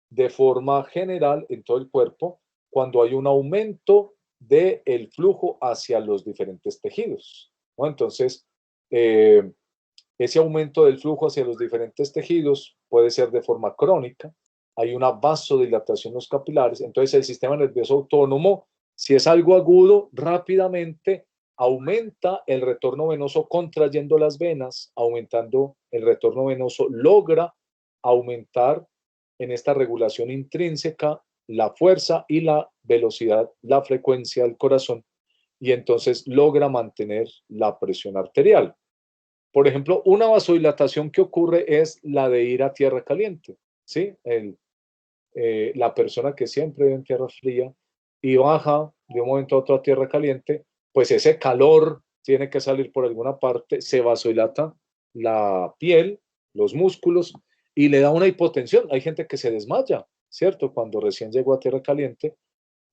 Speaker 1: de forma general en todo el cuerpo cuando hay un aumento del flujo hacia los diferentes tejidos, ¿no? Entonces, ese aumento del flujo hacia los diferentes tejidos puede ser de forma crónica, hay una vasodilatación en los capilares. Entonces el sistema nervioso autónomo, si es algo agudo, rápidamente aumenta el retorno venoso contrayendo las venas, aumentando el retorno venoso, logra aumentar en esta regulación intrínseca la fuerza y la velocidad, la frecuencia del corazón, y entonces logra mantener la presión arterial. Por ejemplo, una vasodilatación que ocurre es la de ir a tierra caliente, ¿sí? La persona que siempre vive en tierra fría y baja de un momento a otro a tierra caliente, pues ese calor tiene que salir por alguna parte, se vasodilata la piel, los músculos y le da una hipotensión. Hay gente que se desmaya, ¿cierto? Cuando recién llegó a tierra caliente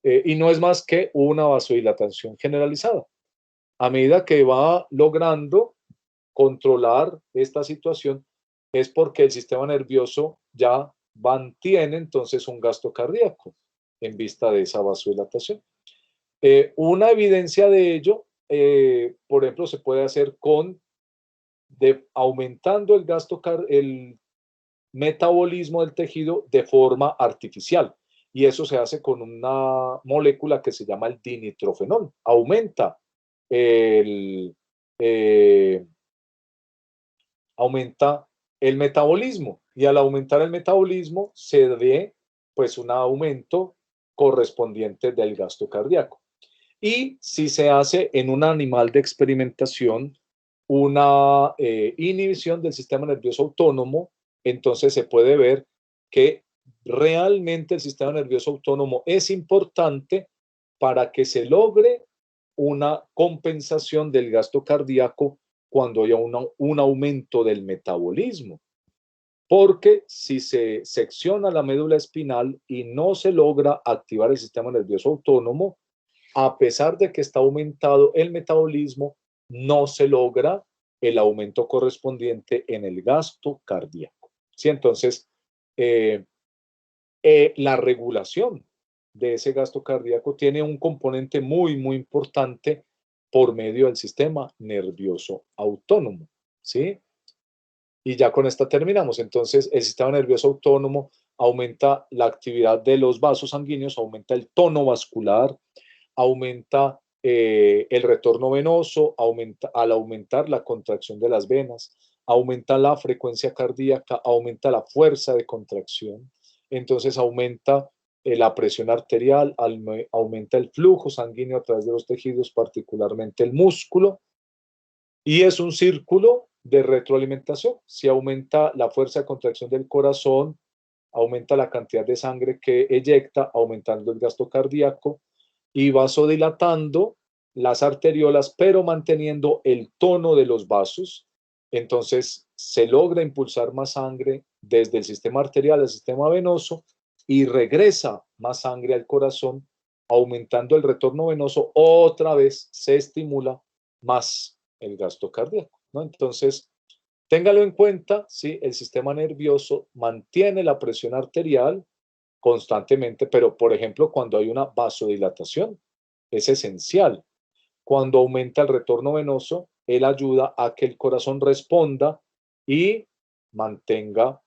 Speaker 1: y no es más que una vasodilatación generalizada. A medida que va logrando controlar esta situación es porque el sistema nervioso ya mantiene entonces un gasto cardíaco en vista de esa vasodilatación. Una evidencia de ello, por ejemplo, se puede hacer aumentando el metabolismo del tejido de forma artificial. Y eso se hace con una molécula que se llama el dinitrofenol. Aumenta el metabolismo, y al aumentar el metabolismo se ve pues un aumento correspondiente del gasto cardíaco. Y si se hace en un animal de experimentación una inhibición del sistema nervioso autónomo, entonces se puede ver que realmente el sistema nervioso autónomo es importante para que se logre una compensación del gasto cardíaco cuando haya un aumento del metabolismo. Porque si se secciona la médula espinal y no se logra activar el sistema nervioso autónomo, a pesar de que está aumentado el metabolismo, no se logra el aumento correspondiente en el gasto cardíaco. ¿Sí? Entonces, la regulación de ese gasto cardíaco tiene un componente muy, muy importante por medio del sistema nervioso autónomo, ¿sí? Y ya con esta terminamos. Entonces, el sistema nervioso autónomo aumenta la actividad de los vasos sanguíneos, aumenta el tono vascular, aumenta el retorno venoso, al aumentar la contracción de las venas, aumenta la frecuencia cardíaca, aumenta la fuerza de contracción, entonces aumenta la presión arterial, aumenta el flujo sanguíneo a través de los tejidos, particularmente el músculo, y es un círculo de retroalimentación. Si aumenta la fuerza de contracción del corazón, aumenta la cantidad de sangre que eyecta, aumentando el gasto cardíaco, y vasodilatando las arteriolas, pero manteniendo el tono de los vasos. Entonces se logra impulsar más sangre desde el sistema arterial al sistema venoso y regresa más sangre al corazón, aumentando el retorno venoso. Otra vez se estimula más el gasto cardíaco, ¿no? Entonces, téngalo en cuenta, ¿sí? El sistema nervioso mantiene la presión arterial constantemente, pero por ejemplo, cuando hay una vasodilatación, es esencial. Cuando aumenta el retorno venoso, él ayuda a que el corazón responda y mantenga,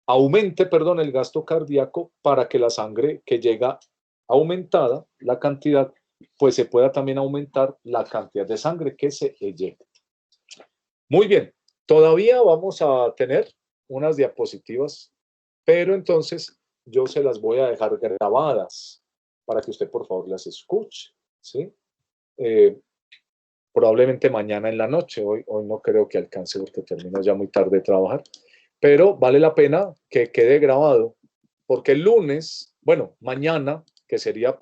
Speaker 1: aumente, perdón, el gasto cardíaco para que la sangre que llega aumentada, la cantidad, pues se pueda también aumentar la cantidad de sangre que se eyecta. Muy bien, todavía vamos a tener unas diapositivas, pero entonces yo se las voy a dejar grabadas para que usted por favor las escuche, ¿sí? Probablemente mañana en la noche, hoy no creo que alcance porque termino ya muy tarde de trabajar, pero vale la pena que quede grabado, porque el lunes, bueno, mañana, que sería